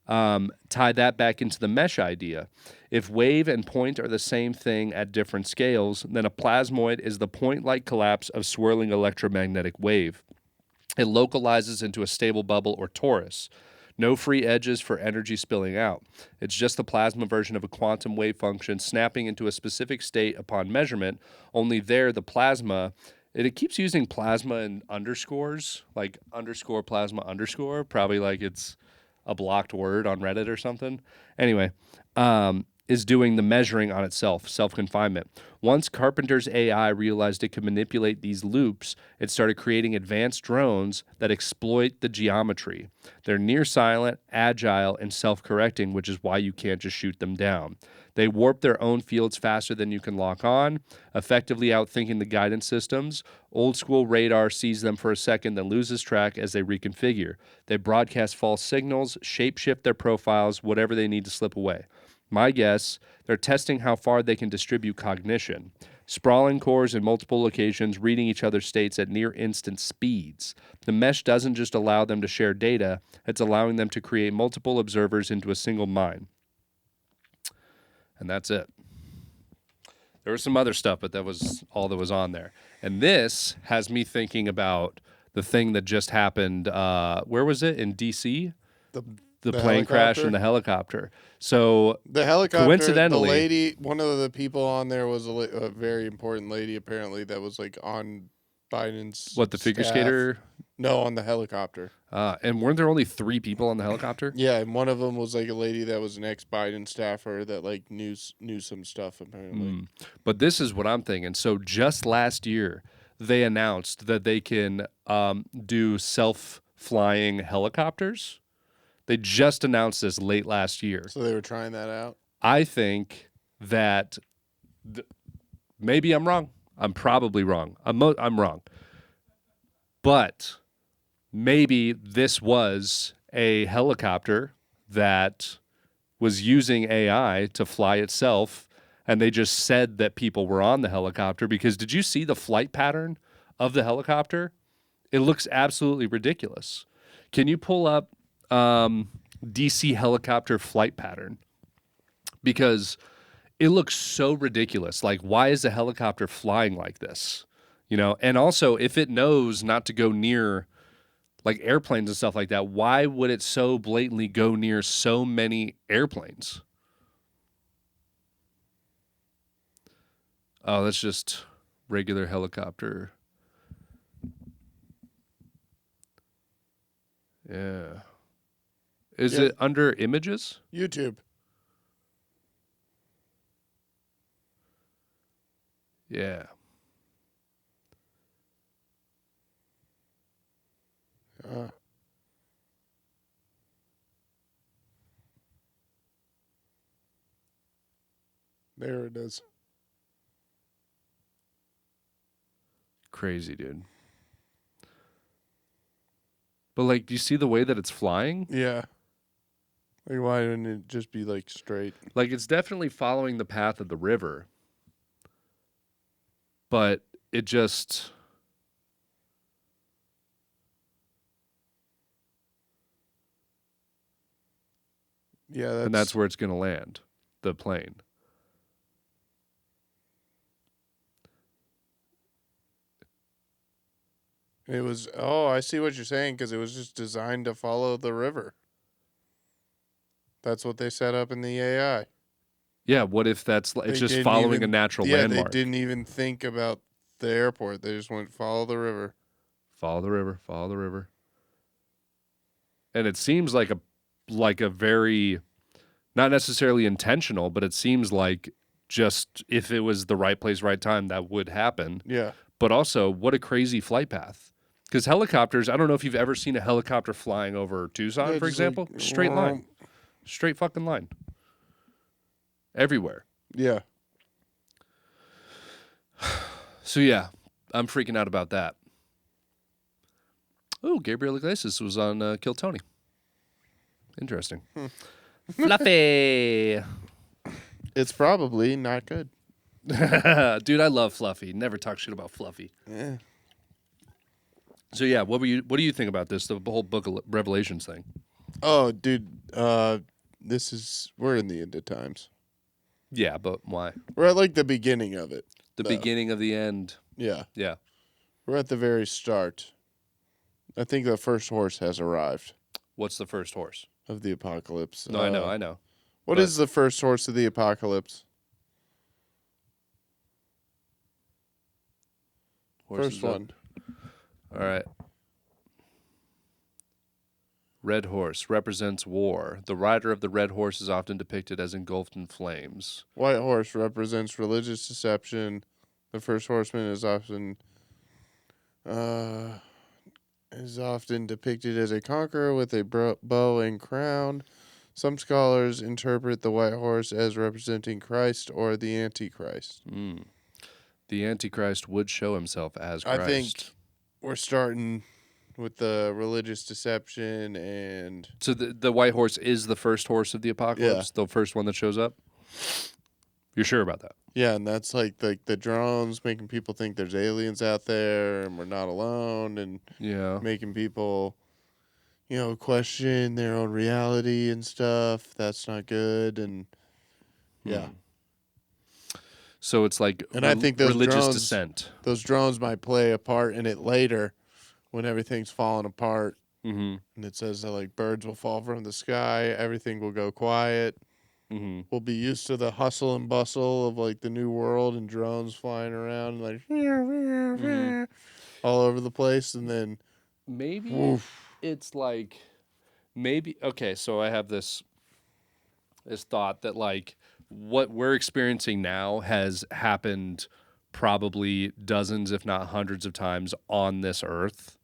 Tie that back into the mesh idea. If wave and point are the same thing at different scales, then a plasmoid is the point-like collapse of swirling electromagnetic wave. It localizes into a stable bubble or torus. No free edges for energy spilling out. It's just the plasma version of a quantum wave function snapping into a specific state upon measurement, only there the plasma... It keeps using plasma and underscores, like underscore plasma underscore, probably like it's a blocked word on Reddit or something. Anyway, is doing the measuring on itself, self-confinement. Once Carpenter's AI realized it could manipulate these loops, it started creating advanced drones that exploit the geometry. They're near silent, agile, and self-correcting, which is why you can't just shoot them down. They warp their own fields faster than you can lock on, effectively outthinking the guidance systems. Old school radar sees them for a second, then loses track as they reconfigure. They broadcast false signals, shapeshift their profiles, whatever they need to slip away. My guess, they're testing how far they can distribute cognition. Sprawling cores in multiple locations, reading each other's states at near instant speeds. The mesh doesn't just allow them to share data, it's allowing them to create multiple observers into a single mind. And that's it. There was some other stuff, but that was all that was on there. And this has me thinking about the thing that just happened. Where was it? In D.C.? the plane crash and the helicopter. So The helicopter, coincidentally, the lady, one of the people on there was a very important lady, apparently, that was like on Biden's what, the figure staff. skater? No, on the helicopter. And weren't there only 3 people on the helicopter? Yeah, and one of them was like a lady that was an ex-Biden staffer that like knew some stuff apparently. But this is what I'm thinking. So just last year, they announced that they can do self-flying helicopters. They just announced this late last year. So they were trying that out. I think that maybe I'm wrong. I'm probably wrong. I'm wrong. But maybe this was a helicopter that was using AI to fly itself, and they just said that people were on the helicopter. Because did you see the flight pattern of the helicopter? It looks absolutely ridiculous. Can you pull up DC helicopter flight pattern? Because it looks so ridiculous. Like, why is a helicopter flying like this? You know, and also if it knows not to go near like airplanes and stuff like that, why would it so blatantly go near so many airplanes? Oh, that's just regular helicopter. Yeah. Is it under images? YouTube. Yeah. There it is. Crazy, dude. But like, do you see the way that it's flying? Yeah. Like, why didn't it just be like straight? Like, it's definitely following the path of the river. But it just... Yeah, and that's where it's going to land, the plane. It was. Oh, I see what you're saying, because it was just designed to follow the river. That's what they set up in the AI. Yeah, what if it's just following a natural landmark? They didn't even think about the airport. They just went follow the river. Follow the river, follow the river. And it seems like a very, not necessarily intentional, but it seems like just if it was the right place, right time, that would happen. Yeah. But also, what a crazy flight path. Because helicopters, I don't know if you've ever seen a helicopter flying over Tucson, for example. Like, straight line. Straight fucking line. Everywhere. Yeah. So, yeah, I'm freaking out about that. Oh, Gabriel Iglesias was on Kill Tony. Interesting. Fluffy. It's probably not good. Dude, I love Fluffy. Never talk shit about Fluffy. Yeah. So yeah, what do you think about this? The whole Book of Revelations thing. Oh, dude, we're in the end of times. Yeah, but why? We're at like the beginning of it. The beginning of the end. Yeah. Yeah. We're at the very start. I think the first horse has arrived What's the first horse? of the apocalypse. No, I know. What is the first horse of the apocalypse? Horses First one. All right. Red horse represents war. The rider of the red horse is often depicted as engulfed in flames. White horse represents religious deception. The first horseman is often depicted as a conqueror with a bow and crown. Some scholars interpret the white horse as representing Christ or the Antichrist. The Antichrist would show himself as Christ. I think we're starting with the religious deception and... So the white horse is the first horse of the apocalypse? Yeah. The first one that shows up? You're sure about that? Yeah, and that's like the drones making people think there's aliens out there and we're not alone, and making people, question their own reality and stuff. That's not good, and yeah. So it's like and I think those religious drones, descent. Those drones might play a part in it later when everything's falling apart. Mm-hmm. and it says that like birds will fall from the sky, everything will go quiet. Mm-hmm. We'll be used to the hustle and bustle of like the new world and drones flying around like all over the place, and then Maybe woof. it's like maybe okay. So I have this thought that like what we're experiencing now has happened probably dozens, if not hundreds of times on this earth.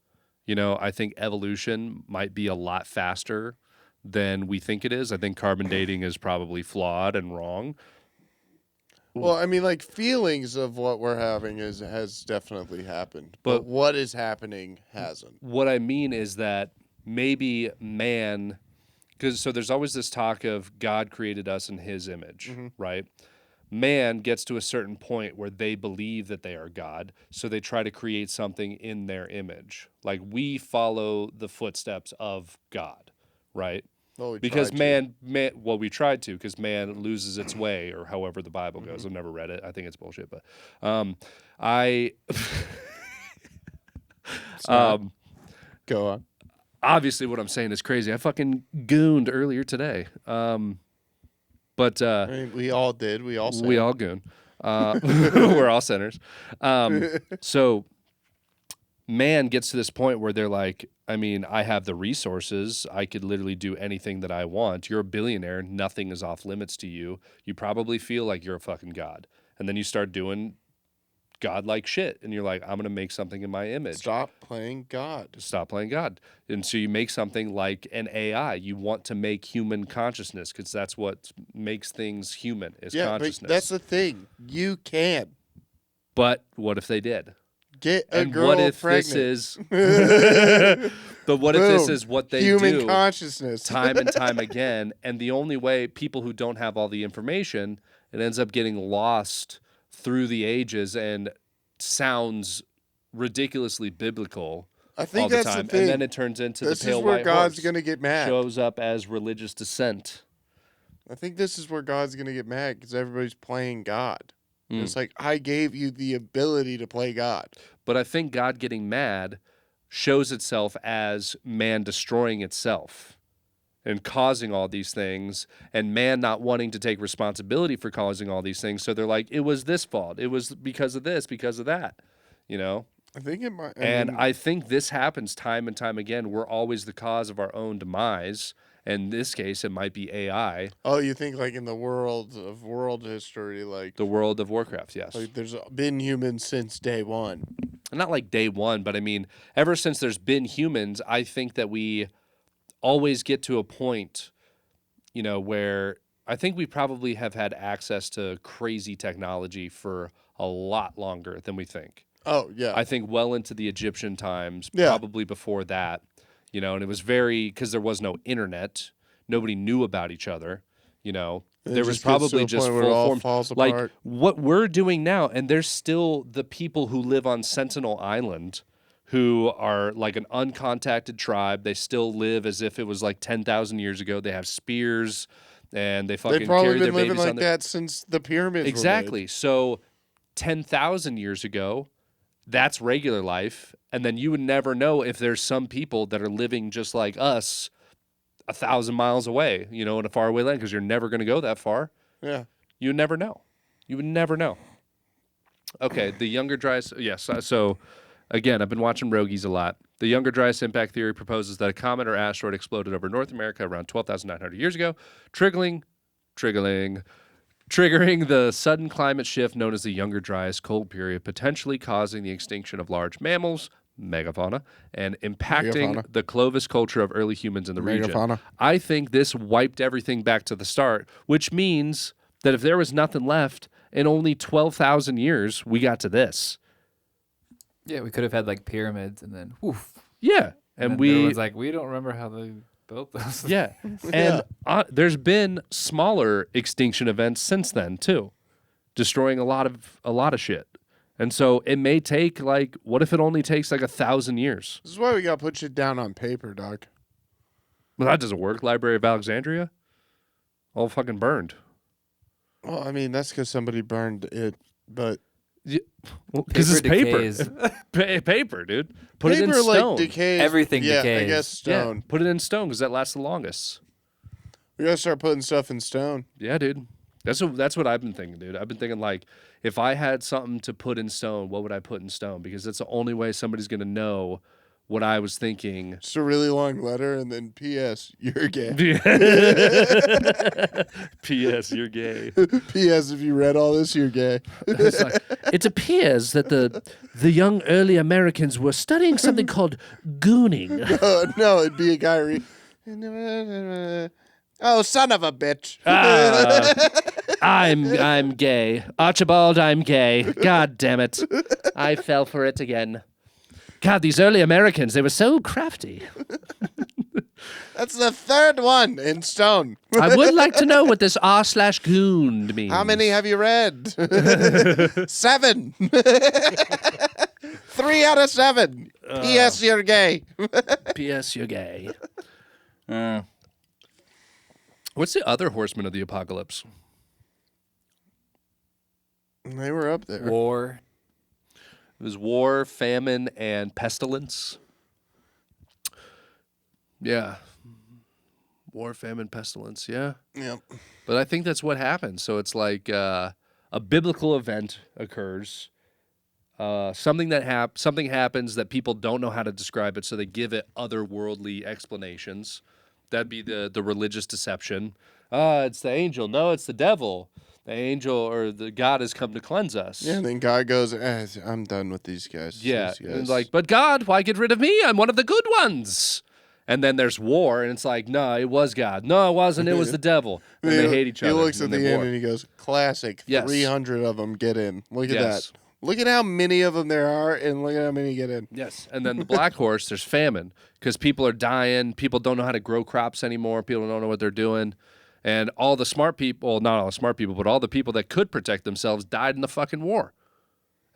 You know, I think evolution might be a lot faster than we think it is. I think carbon dating is probably flawed and wrong. Well, I mean, like feelings of what we're having has definitely happened, but But what is happening hasn't. what I mean is that maybe man, because so there's always this talk of God created us in his image, Mhm. right? Man gets to a certain point where they believe that they are God, so they try to create something in their image. Like we follow the footsteps of God, right? Well, we Because tried to. well, we tried to, because man loses its way, or however the Bible goes. Mhm. I've never read it. I think it's bullshit, but I It's not. um, Go on. obviously what I'm saying is crazy. I fucking gooned earlier today. But I mean, we all did. We all we sinned. all goon. We're all sinners. So man gets to this point where they're like, I mean, I have the resources. I could literally do anything that I want. You're a billionaire. Nothing is off limits to you. You probably feel like you're a fucking god. And then you start doing godlike shit. And you're like, I'm going to make something in my image. Stop playing God. Stop playing God. And so you make something like an AI. You want to make human consciousness because that's what makes things human is Yeah, but consciousness. that's the thing. You can But what if they did? get a And girl what if pregnant. this is but what if this Boom. is what they Human do consciousness. time and time again, and the only way people who don't have all the information, it ends up getting lost through the ages and sounds ridiculously biblical I all think the that's time, the thing. and then it turns into This the pale is where white God's horse. gonna get mad. Shows up as religious dissent. I think this is where God's gonna get mad because everybody's playing God. Mm. It's like I gave you the ability to play God. But I think God getting mad shows itself as man destroying itself and causing all these things, and man not wanting to take responsibility for causing all these things. So they're like, it was this fault. It was because of this, because of that, you know? I think it might. I think this happens time and time again. We're always the cause of our own demise. In this case, it might be AI, oh, you think like in the world of world history, the World of Warcraft, yes. like there's been humans since day one. Not like day one, but I mean, ever since there's been humans, I think that we always get to a point, you know, where I think we probably have had access to crazy technology for a lot longer than we think. Oh yeah, I think well into the Egyptian times, Yeah. probably before that, you know, and it was because there was no internet, nobody knew about each other, you know. It There was just gets to probably a just point where it full all form, falls like apart. what we're doing now, and there's still the people who live on Sentinel Island who are like an uncontacted tribe. They still live as if it was like 10,000 years ago. They have spears and they fucking They've probably carry their been living babies like on their that since the pyramids exactly. So 10,000 years ago, that's regular life. And then you would never know if there's some people that are living just like us 1,000 miles away, you know, in a faraway land, because you're never going to go that far. were made. Yeah. You would never know. You would never know. Okay, the Younger Dryas. Yes. So, again, I've been watching Rogies a lot. The Younger Dryas impact theory proposes that a comet or asteroid exploded over North America around 12,900 years ago, triggering the sudden climate shift known as the Younger Dryas cold period, potentially causing the extinction of large mammals, megafauna, and impacting Megafauna. the Clovis culture of early humans in the region. Megafauna. I think this wiped everything back to the start, which means that if there was nothing left in only 12,000 years, we got to this. Yeah, we could have had like pyramids and then woof. Yeah. And And then we everyone's like, we don't remember how they built those. yeah. And there's been smaller extinction events since then too, destroying a lot of shit. And so it may take like, what if it only takes like 1,000 years? This is why we gotta put shit down on paper, Doc. Well, that doesn't work. Library of Alexandria, all fucking burned. Well, I mean that's because somebody burned it, but Because it's paper. decays. Paper, dude. Put it in Paper stone. like decays. Everything yeah, I decays. guess Yeah, stone. put it in stone because that lasts the longest. We gotta start putting stuff in stone. Yeah, dude. That's what I've been thinking, dude. I've been thinking like, if I had something to put in stone, what would I put in stone? Because that's the only way somebody's gonna know what I was thinking. Just a really long letter, and then P.S. You're gay. P.S. You're gay. P.S. If you read all this, you're gay. It's like, it appears that the young early Americans were studying something called gooning. No, it'd be a guy. Oh, son of a bitch! I'm gay. Archibald, I'm gay. God damn it. I fell for it again. God, these early Americans, they were so crafty. That's the third one in stone. I would like to know what this r/goon means. How many have you read? 7. 3 out of 7. P.S. You're gay. P.S. You're gay. What's the other horseman of the apocalypse? They were up there. War. It was war, famine, and pestilence. Yeah. War, famine, pestilence. Yeah. Yep. But I think that's what happens. So it's like a biblical event occurs. Something happens that people don't know how to describe it, so they give it otherworldly explanations. That'd be the religious deception. It's the angel. No, it's the devil. The angel or the God has come to cleanse us. Yeah, and then God goes, I'm done with these guys. Yeah, These guys. and like, but God, why get rid of me? I'm one of the good ones. And then there's war, and it's like, no, it was God. No, it wasn't. It was the devil. And they hate each other. He looks at and the they end war. and he goes, classic. Yes. 300 of them get in. Look at Yes. that. Look at how many of them there are, and look at how many get in. Yes, and then the black horse, there's famine because people are dying. People don't know how to grow crops anymore. People don't know what they're doing. And all the smart people, not all the smart people, but all the people that could protect themselves died in the fucking war.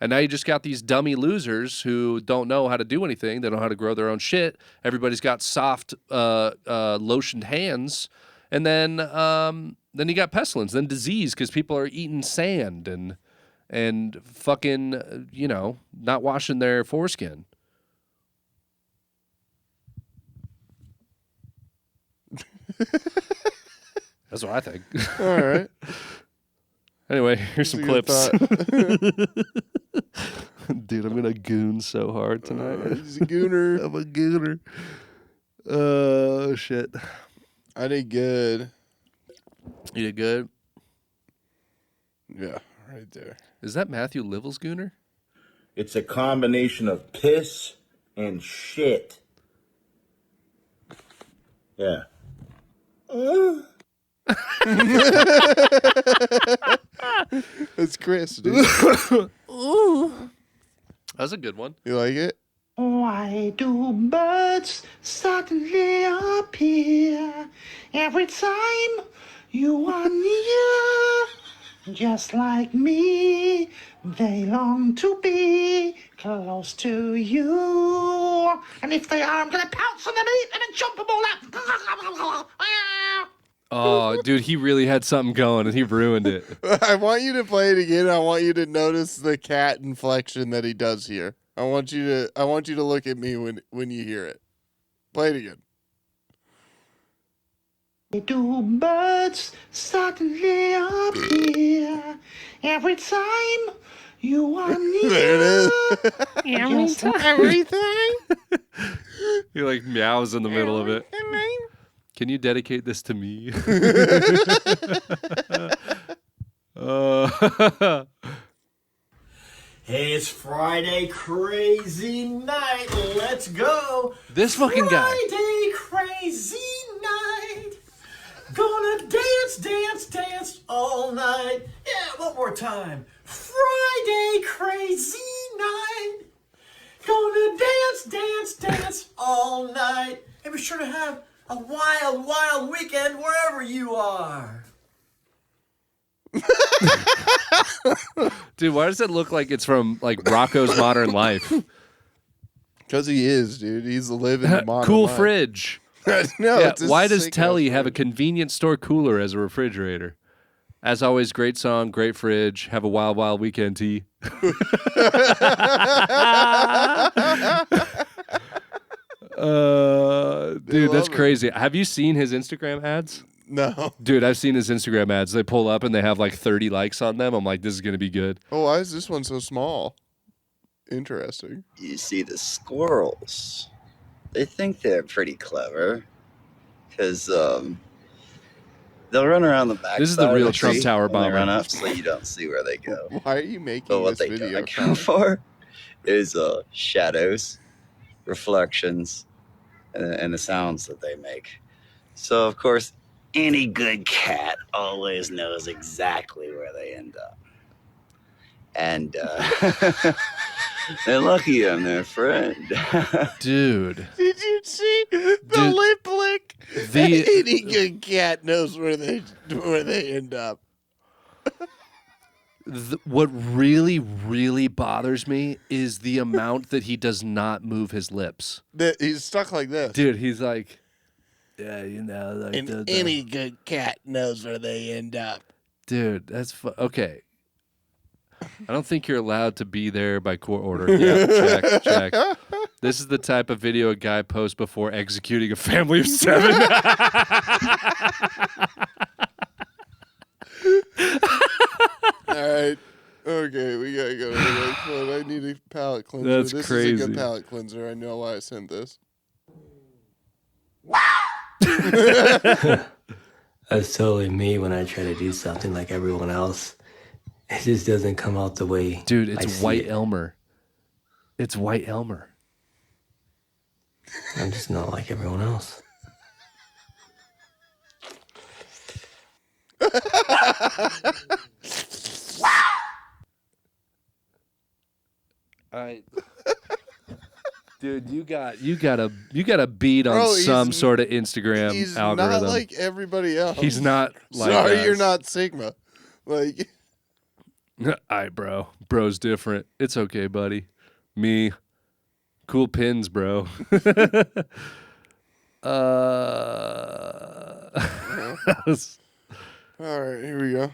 And now you just got these dummy losers who don't know how to do anything. They don't know how to grow their own shit. Everybody's got soft, lotioned hands. And then you got pestilence, then disease because people are eating sand and fucking, not washing their foreskin. That's what I think. All right. Anyway, here's some That's a clips. good Dude, I'm going to goon so hard tonight. He's a gooner. I'm a gooner. Oh, shit. I did good. You did good. Yeah, right there. Is that Matthew Livel's gooner? It's a combination of piss and shit. Yeah. That's Chris, dude. That's a good one. You like it? Why do birds suddenly appear every time you are near? Just like me, they long to be close to you. And if they are, I'm gonna pounce on the meat and then jump them all out. Oh, dude, he really had something going and he ruined it. I want you to play it again. I want you to notice the cat inflection that he does here. I want you to look at me when you hear it. Play it again. Why do birds suddenly appear every time you are near? There it is. Everything. He like meows in the middle of it. Can you dedicate this to me? Hey, it's Friday crazy night. Let's go. This fucking guy. Friday crazy night. Gonna dance, dance, dance all night. Yeah, one more time. Friday crazy night. Gonna dance, dance, dance all night. And be sure to have a wild, wild weekend wherever you are. Dude, why does it look like it's from like Rocco's Modern Life? Because he is, dude. He's living the modern Cool life. fridge. No, Yeah, it's a why does sick-ass Telly have a fridge. convenience store cooler as a refrigerator? As always, great song, great fridge. Have a wild, wild weekend, T. Dude, that's crazy. Have you seen his Instagram ads? No. Dude, I've seen his Instagram ads. They pull up and they have like 30 likes on them. I'm like, this is going to be good. Oh, why is this one so small? Interesting. You see the squirrels. They think they're pretty clever because they'll run around the back. This is the real Trump tree Tower when they bomber. run up so you don't see where they go. Why are you making But what this they video? don't account for is shadows, reflections, and the sounds that they make. So, of course, any good cat always knows exactly where they end up. And they're lucky I'm their friend. Dude. Did you see the lip lick? Any good cat knows where they end up. What really, really bothers me is the amount that he does not move his lips. He's stuck like this. Dude, he's like, yeah, you know. Like And any good cat knows where they end up. Dude, that's okay. I don't think you're allowed to be there by court order. Yeah, check. This is the type of video a guy posts before executing a family of 7. All right. Okay, we gotta go to the next one. I need a palate cleanser. That's this crazy. is a good palate cleanser. I know why I sent this. That's totally me when I try to do something like everyone else. It just doesn't come out the way. Dude, I it's see White it. Elmer. It's White Elmer. I'm just not like everyone else. Dude, you got a beat on Bro, some he's- sort of Instagram He's algorithm. not like everybody else. He's not like Sorry, us. you're not Sigma. Like, All right, bro. Bro's different. It's okay, buddy. Me. Cool pins, bro. all right, here we go.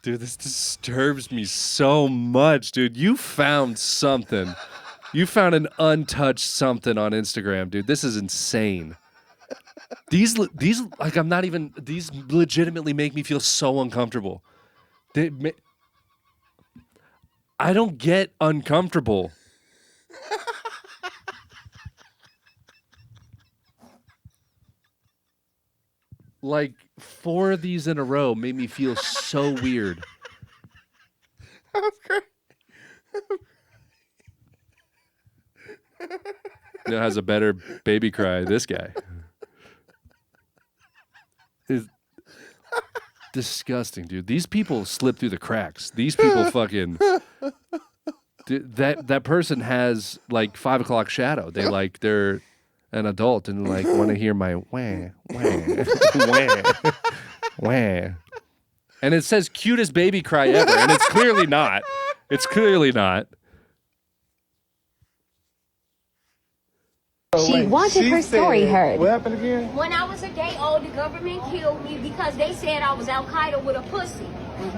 Dude, this disturbs me so much, dude. You found something. You found an untouched something on Instagram, dude. This is insane. These like I'm not even. These legitimately make me feel so uncomfortable. I don't get uncomfortable. Like 4 of these in a row made me feel so weird. You know, has a better baby cry. This guy is disgusting, dude. These people slip through the cracks. These people fucking. Dude, that person has like 5 o'clock shadow. They're an adult and like want to hear my wah wah wah wah, and it says cutest baby cry ever, and it's clearly not. It's clearly not. She wanted her story heard. What happened again? When I was a day old, the government killed me because they said I was Al Qaeda with a pussy.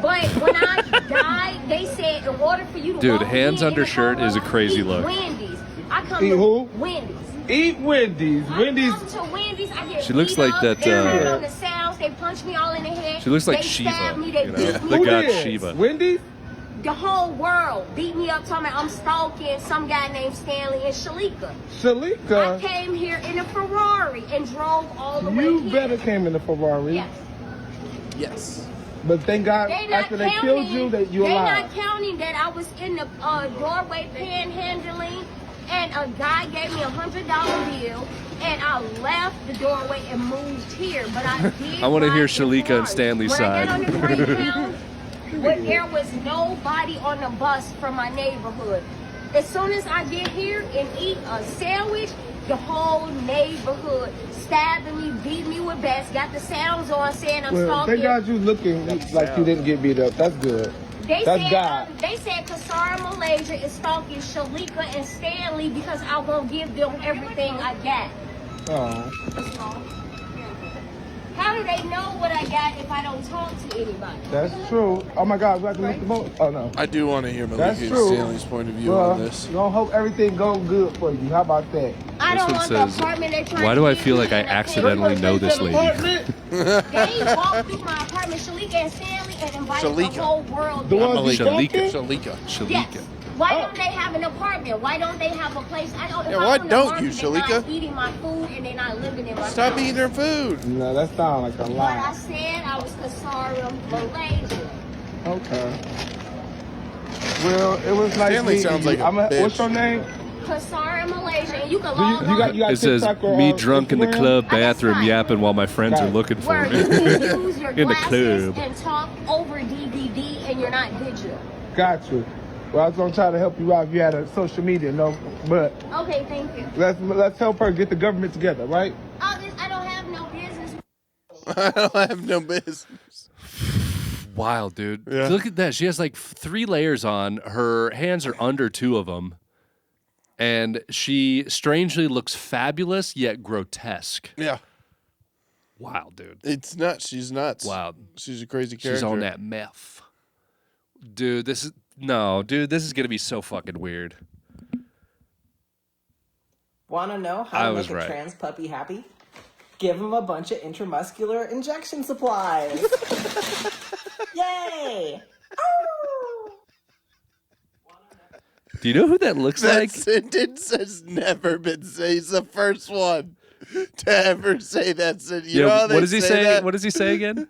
But when I died, they said in order for you to Dude, walk hands in under the shirt is a courtroom, crazy eat look. Wendy's. I come Eat to who? Wendy's. Eat Wendy's. Wendy's. I come to Wendy's. I get She looks beat like up, that, They hurt on the cells. They punch me all in the head. She looks like they Shiva, Stab me, they you know? beat me The Who god did? Shiva. Wendy's? The whole world beat me up, talking about I'm stalking some guy named Stanley and Shalika. I Shalika. came here in a Ferrari and drove all the way You here. better came in the Ferrari. Yes. Yes. But thank God They not after they counting, killed you that you they alive. not counting that I was in the doorway panhandling, and a guy gave me $100 bill, and I left the doorway and moved here. But I did. I wanna hear ride the Shalika and Ferrari. Stanley's when side. I got on the Greyhound, but there was nobody on the bus from my neighborhood. As soon as I get here and eat a sandwich, the whole neighborhood stabbing me, beating me with bats, got the sounds on saying I'm Well, stalking. thank God you looking like you didn't get beat up. That's good. They That's said God. they said Kasara Malaysia is stalking Shalika and Stanley because I won't give them everything I got. Oh. How do they know what I got if I don't talk to anybody? That's true. Oh my God, we have to lift the boat. Oh no. I do want to hear That's Malika true. Stanley's point of view Well, on this. we're gonna hope everything goes good for you. How about that? I This don't one want says, the apartment they're trying why to do I give feel me like I in a accidentally know this lady? They walked through my apartment, Shalika and Stanley, and invited the Shalika. whole world. The there. ones you Shalika. fucking? Shalika. Yes. Why don't they have an apartment? Why don't they have a place? I don't. If Yeah, I why own a don't market, you, they're Shalika? not eating my food and they're not living in my Stop house. eating her food. No, that sounds like a But I lie. said I was Kasara Malaysia. Okay. Well, it was nice Stanley meeting sounds you. like a bitch. What's your name? Kasara Malaysia. And you can Do you, log you got on. you got It says, TikTok or me drunk in the Instagram? club bathroom fine. yapping while my friends are Got it. looking for Where me. you can use your In the glasses club. and talk over DVD and you're not digital. Got you. Well, I was gonna try to help you out if you had a social media, no, but Okay, thank you. let's help her get the government together, right? I don't have no business. I don't have no business. Wild, dude. Yeah. Look at that. She has like 3 layers on. Her hands are under 2 of them. And she strangely looks fabulous yet grotesque. Yeah. Wild, dude. It's nuts. She's nuts. Wild. She's a crazy character. She's on that meth. Dude, this is going to be so fucking weird. Want to know I how to was make a right. trans puppy happy? Give him a bunch of intramuscular injection supplies. Yay! Do you know who that looks That like? sentence has never been said. He's the first one to ever say that sentence. You know how they what does he say? that? What does he say again?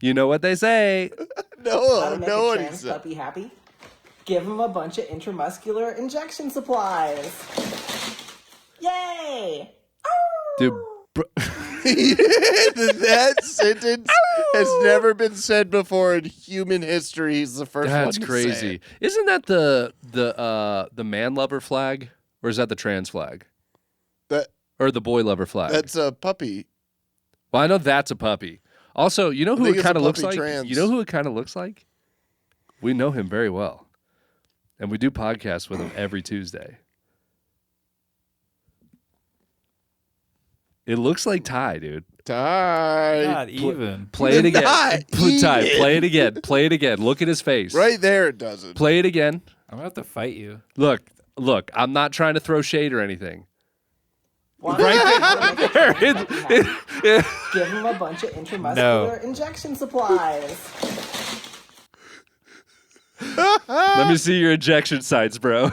You know what they say. How to make No a one trans said. puppy happy? Give him a bunch of intramuscular injection supplies. Yay! Dude, That sentence has never been said before in human history. He's the first one that's to say crazy. it. Isn't that the man lover flag? Or is that the trans flag? That Or the boy lover flag? That's a puppy. Well, I know that's a puppy. Also, you know who think it it's a kind of looks puppy like? trans. You know who it kind of looks like? We know him very well. And we do podcasts with him every Tuesday. It looks like Ty, dude. Ty. Not even. Play it again. Not Ty, even. play it again. Play it again. Look at his face. Right there it doesn't. Play it again. I'm gonna have to fight you. Look. I'm not trying to throw shade or anything. Want Right there. Give him a bunch of intramuscular No. injection supplies. Let me see your injection sites, bro.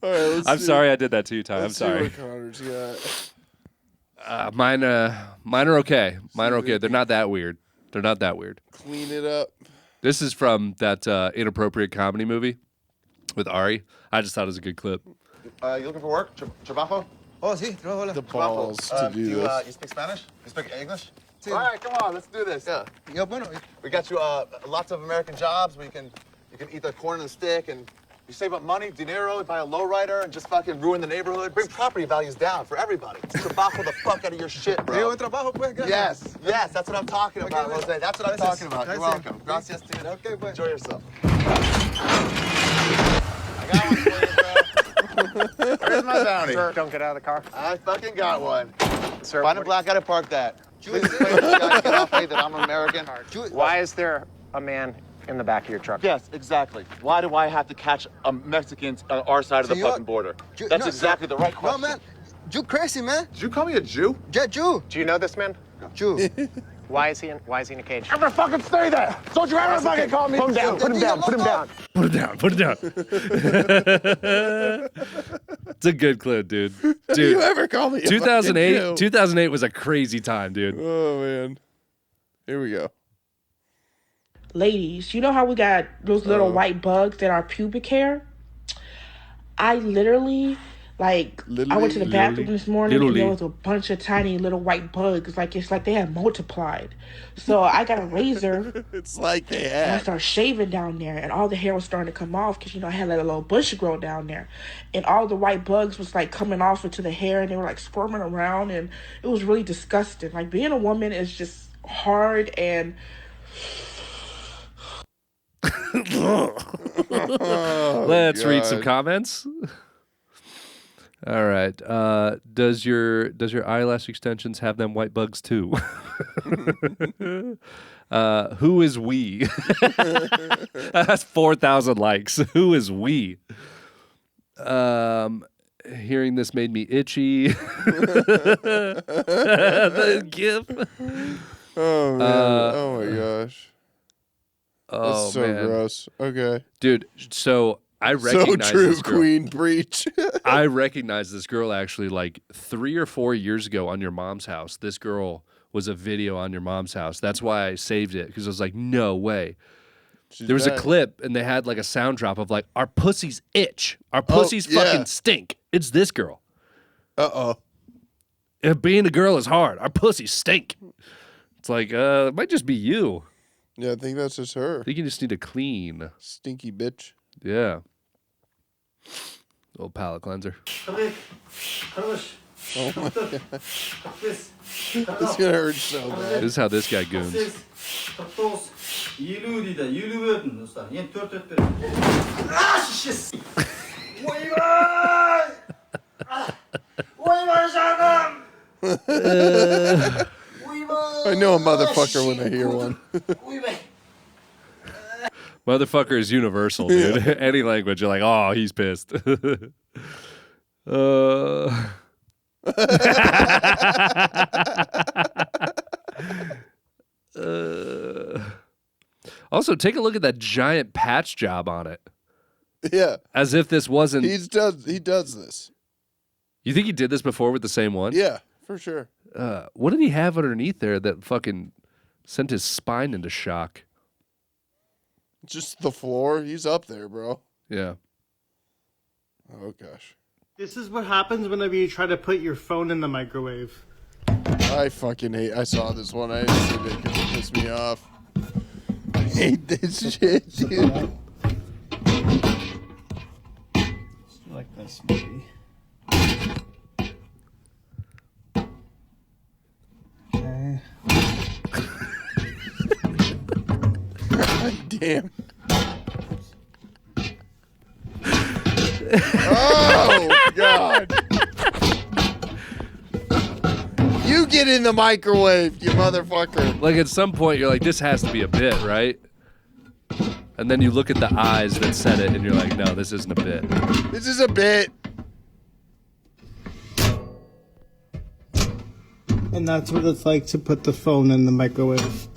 All right, let's I'm see- sorry I did that to you, Ty. I'm let's see sorry. what Connor's got. Mine are okay. Mine are okay. They're not that weird. They're not that weird. Clean it up. This is from that inappropriate comedy movie with Ari. I just thought it was a good clip. You looking for work? Trabajo? Oh, sí, trabajo. The balls to do this. You speak Spanish? You speak English? All right, come on, let's do this. Yeah. Bueno, we got you lots of American jobs where you can eat the corn and the stick, and you save up money, dinero, buy a lowrider, and just fucking ruin the neighborhood. Bring property values down for everybody. Trabajo the fuck out of your shit, bro. Yes, that's what I'm talking about, Jose. That's what I'm talking about. You're welcome. Gracias, dude. Okay, enjoy yourself. I got one for you, bro. Where's my bounty? Sir, don't get out of the car. I fucking got one. Sir, Find a black guy to park that. Please explain to this guy to get off me that I'm American. why is there a man in the back of your truck? Yes, exactly. Why do I have to catch Mexicans on our side of the fucking border? That's exactly the right question. No, man. You crazy, man. Did you call me a Jew? Yeah, Jew. Do you know this man? Jew. Why is he in a cage? Ever fucking stay there! Don't you ever fucking call me Put him down, put him down, put him down. Put it down. Put it down. It's a good clip, dude. Do you ever call me a fucking 2008. Jew? 2008 was a crazy time, dude. Oh man. Here we go. Ladies, you know how we got those little white bugs that are pubic hair? I literally, I went to the bathroom this morning and there was a bunch of tiny little white bugs. It's like they had multiplied. So I got a razor. It's like they And I have. started shaving down there, and all the hair was starting to come off because, I had a little bush grow down there. And all the white bugs was, coming off into the hair, and they were, squirming around, and it was really disgusting. Being a woman is just hard, and Let's read some comments. All right. Does your eyelash extensions have them white bugs too? Who is we? That's 4,000 likes. Who is we? Hearing this made me itchy. The GIF. Oh man! Oh my gosh! Oh, That's so man. gross. Okay, dude. So I recognize so true. this girl. Queen breach. I recognize this girl actually like 3 or 4 years ago on your mom's house. This girl was a video on your mom's house. That's why I saved it, because I was like, no way. There was a clip and they had like a sound drop of like, our pussies itch. Our pussies fucking stink. It's this girl. Being a girl is hard. Our pussies stink. It's like, it might just be you. Yeah, I think that's just her. I think you just need to clean. Stinky bitch. Yeah. Little palate cleanser. Oh my God. This is gonna hurt so bad. This is how this guy goons. I know a motherfucker when I hear one. Motherfucker is universal, dude. Any language, you're like, oh, he's pissed. Also, take a look at that giant patch job on it. Yeah. As if this wasn't... He does this. You think he did this before with the same one? Yeah, for sure. What did he have underneath there that fucking sent his spine into shock? Just the floor. He's up there, bro. Yeah. Oh, gosh. This is what happens whenever you try to put your phone in the microwave. I fucking hate... I saw this one. I hated it because it pissed me off. I hate this shit, dude. Like this, maybe. Okay. God damn. Oh, God. You get in the microwave, you motherfucker. Like at some point, you're like, this has to be a bit, right? And then you look at the eyes that said it, and you're like, no, this isn't a bit. This is a bit. And that's what it's like to put the phone in the microwave.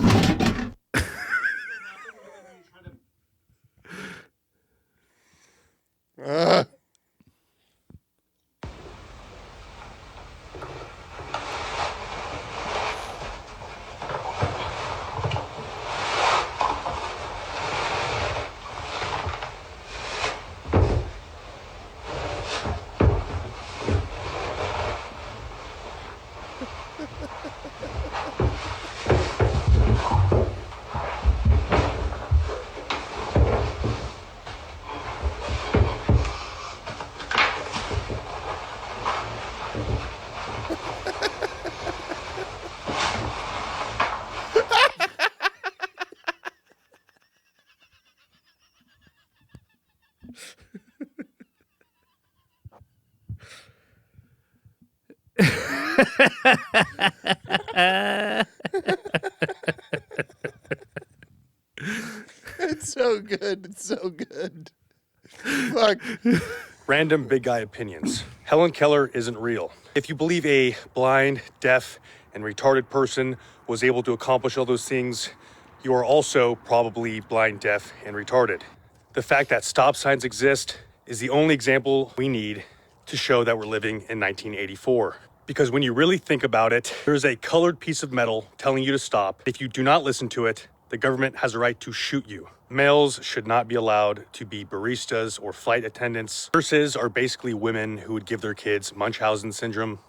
It's so good. It's so good. Fuck. Random big guy opinions. Helen Keller isn't real. If you believe a blind, deaf, and retarded person was able to accomplish all those things, you are also probably blind, deaf, and retarded. The fact that stop signs exist is the only example we need to show that we're living in 1984. Because when you really think about it, there's a colored piece of metal telling you to stop. If you do not listen to it, the government has a right to shoot you. Males should not be allowed to be baristas or flight attendants. Nurses are basically women who would give their kids Munchausen syndrome.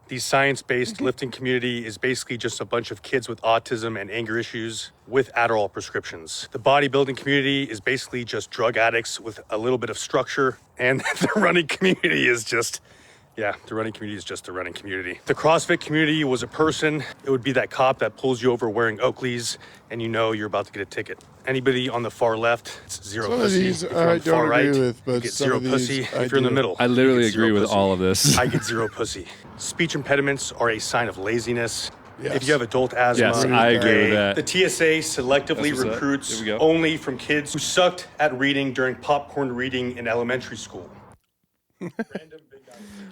The science-based lifting community is basically just a bunch of kids with autism and anger issues with Adderall prescriptions. The bodybuilding community is basically just drug addicts with a little bit of structure. And the running community is just Yeah, the running community is just the running community. The CrossFit community was a person. It would be that cop that pulls you over wearing Oakleys, and you know you're about to get a ticket. Anybody on the far left, it's zero Some of pussy. these If you're on I the far don't right, agree with, you but get some zero of these pussy. I If you're in the do. middle, I literally you get zero agree with pussy. all of this. I get zero pussy. Speech impediments are a sign of laziness. Yes. If you have adult asthma, Yes, I agree with that. The TSA selectively That's what's up. recruits Here we go. only from kids who sucked at reading during popcorn reading in elementary school.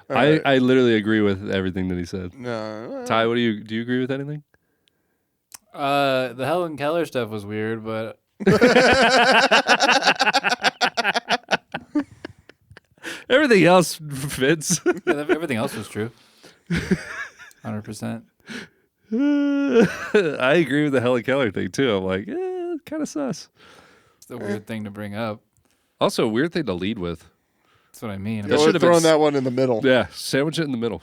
I literally agree with everything that he said. No. Ty, do you agree with anything? The Helen Keller stuff was weird, but Everything else fits. yeah, everything else was true. 100%. I agree with the Helen Keller thing too. I'm like, kind of sus. It's a weird thing to bring up. Also, a weird thing to lead with. That's what I mean. Yeah, we're throwing that one in the middle. Yeah, sandwich it in the middle.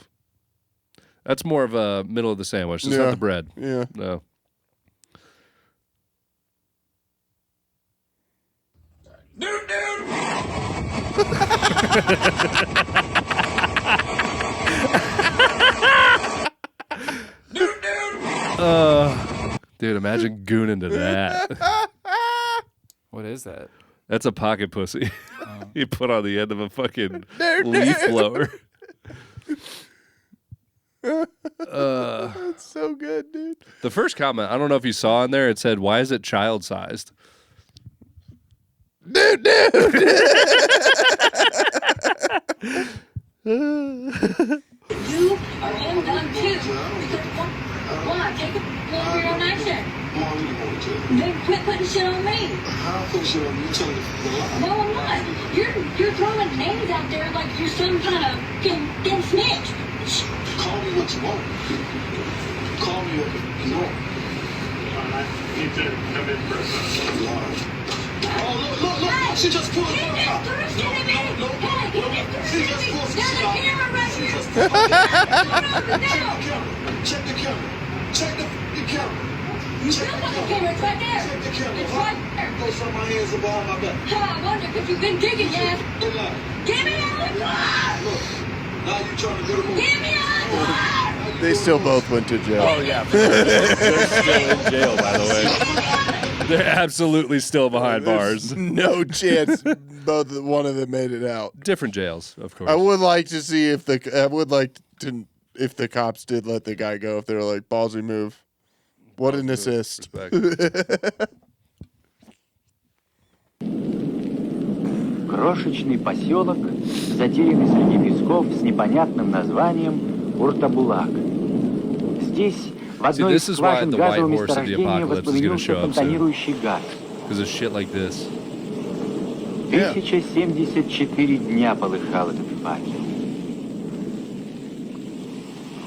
That's more of a middle of the sandwich. It's Yeah. not the bread. Yeah. No. Dude, imagine gooning to that. What is that? That's a pocket pussy. You put on the end of a fucking leaf blower. That's so good, dude. The first comment, I don't know if you saw in there, it said, "Why is it child-sized?" Dude. You are in done too. Because why? Take it for your own action. Then quit putting shit on me. How put shit on you? You telling me No, I'm not. You're throwing names out there like you're some kind of fucking snitch. Call me what you want. Call me what you want. I need to come in for a Oh, look. Hey, She just pulled he it just threw shit at me. Hey, he just threw She shit just at me. pulled some There's shit a out. camera right She here. just Turn pulled it Check the down. camera. Check the camera. Check the camera. You Check feel the like the camera. camera. It's right there. Check the camera. It's right there. Go from my hands above my back. I wonder because you've been digging, yeah. Good luck. Give me all the blood. Look, now you trying to go to move. Give me all the blood. They still both went to jail. Oh, yeah. They're still in jail, by the way. They're absolutely still behind bars. No chance. One of them made it out. Different jails, of course. I would like to see if the cops did let the guy go. If they were like, ballsy move. What an assist. Крошечный поселок, затерянный среди песков с непонятным названием Уртабулак. Здесь в одной из скважин газового месторождения воспламенился фонтанирующий газ. Because of shit like this. 1074 дня полыхал этот факел.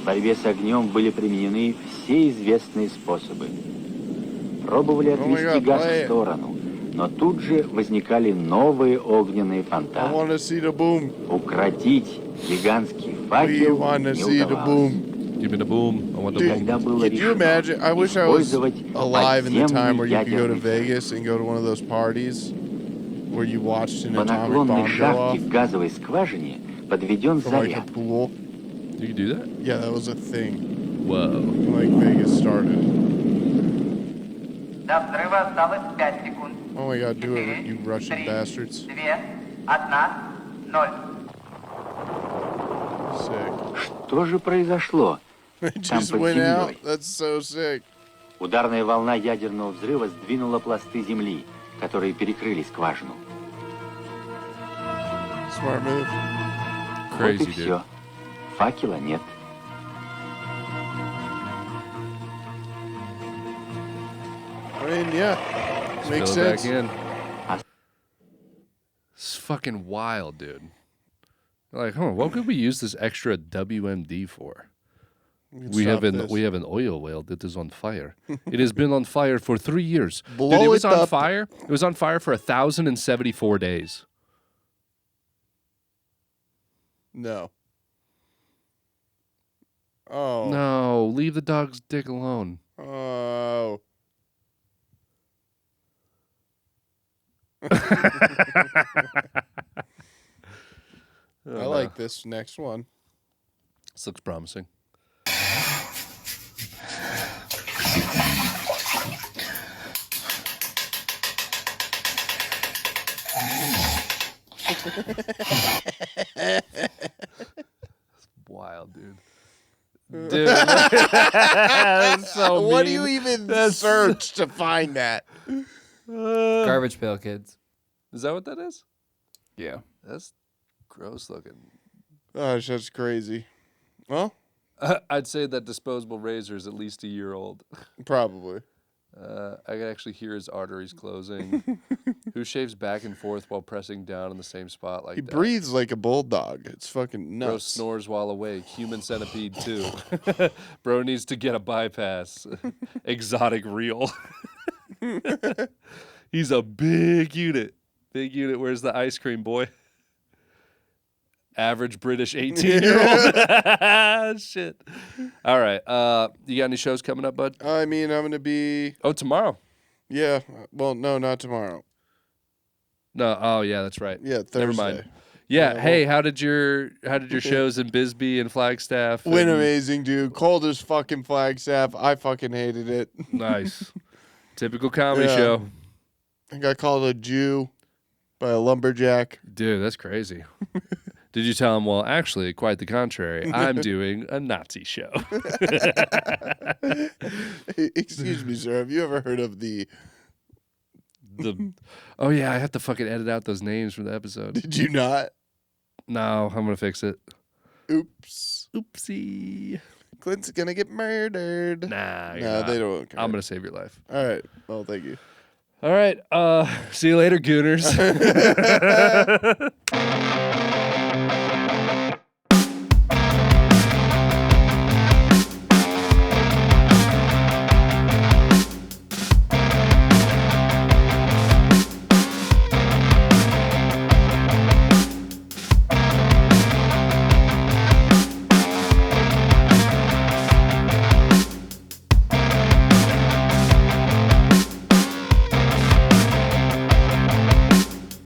В борьбе с огнем были применены все известные способы. Пробовали отвести газ в сторону, но тут же возникали новые огненные фонтаны. Укротить гигантский факел не удавалось. Give me the boom. I want the boom. Can you imagine? I wish I was alive in the time where you could go to Vegas and go to one of those parties where you watched an По atomic наклонной bomb go шахте off. к газовой скважине подведен From like a заряд. pool. You can do that? Yeah, that was a thing. Whoa. Like Vegas started. До взрыва осталось 5 секунд. Oh my god, do it, you Russian bastards. 2, 1, 0. Sick. Что же произошло? It Там just под went out? землей. That's so sick. Ударная волна ядерного взрыва сдвинула пласты земли, которые перекрыли скважину. Smart move. Crazy, Вот и dude. все. Факела нет. I mean, yeah. Makes Fill it sense. back in. It's fucking wild, dude. Like, what could we use this extra WMD for? can We have stop an this. we have an oil well that is on fire. It has been on fire for 3 years. Blow Dude, it was it on up. fire. It was on fire for 1,074 days. No. Oh. No, leave the dog's dick alone. Oh. I like this next one. This looks promising. Wild, dude. Dude, that's so what do mean. you even search to find that? Garbage Pail Kids. Is that what that is? Yeah. That's gross looking. Gosh, that's crazy. Well, I'd say that disposable razor is at least a year old. Probably. I can actually hear his arteries closing. Who shaves back and forth while pressing down in the same spot like he that? breathes like a bulldog. It's fucking Bro nuts. snores while awake. Human centipede too. Bro needs to get a bypass. Exotic real. He's a big unit. Big unit. Where's the ice cream, boy? Average British 18-year-old. Shit. All right. You got any shows coming up, bud? I mean, I'm gonna be. Oh, tomorrow. Yeah. Well, no, not tomorrow. No. Oh, yeah, that's right. Yeah, Thursday. Never mind. Yeah. Yeah, Hey, how did your shows in Bisbee and Flagstaff? Went and- amazing, dude. Cold as fucking Flagstaff. I fucking hated it. Nice. Typical comedy Yeah. show. I got called a Jew by a lumberjack. Dude, that's crazy. Did you tell him, well, actually, quite the contrary. I'm doing a Nazi show. Excuse me, sir. Have you ever heard of the... Oh, yeah, I have to fucking edit out those names from the episode. Did you not? No, I'm going to fix it. Oops. Oopsie. Clint's going to get murdered. Nah, you're No, not. they don't care. I'm going to save your life. All right. Well, thank you. All right. See you later, Gooners.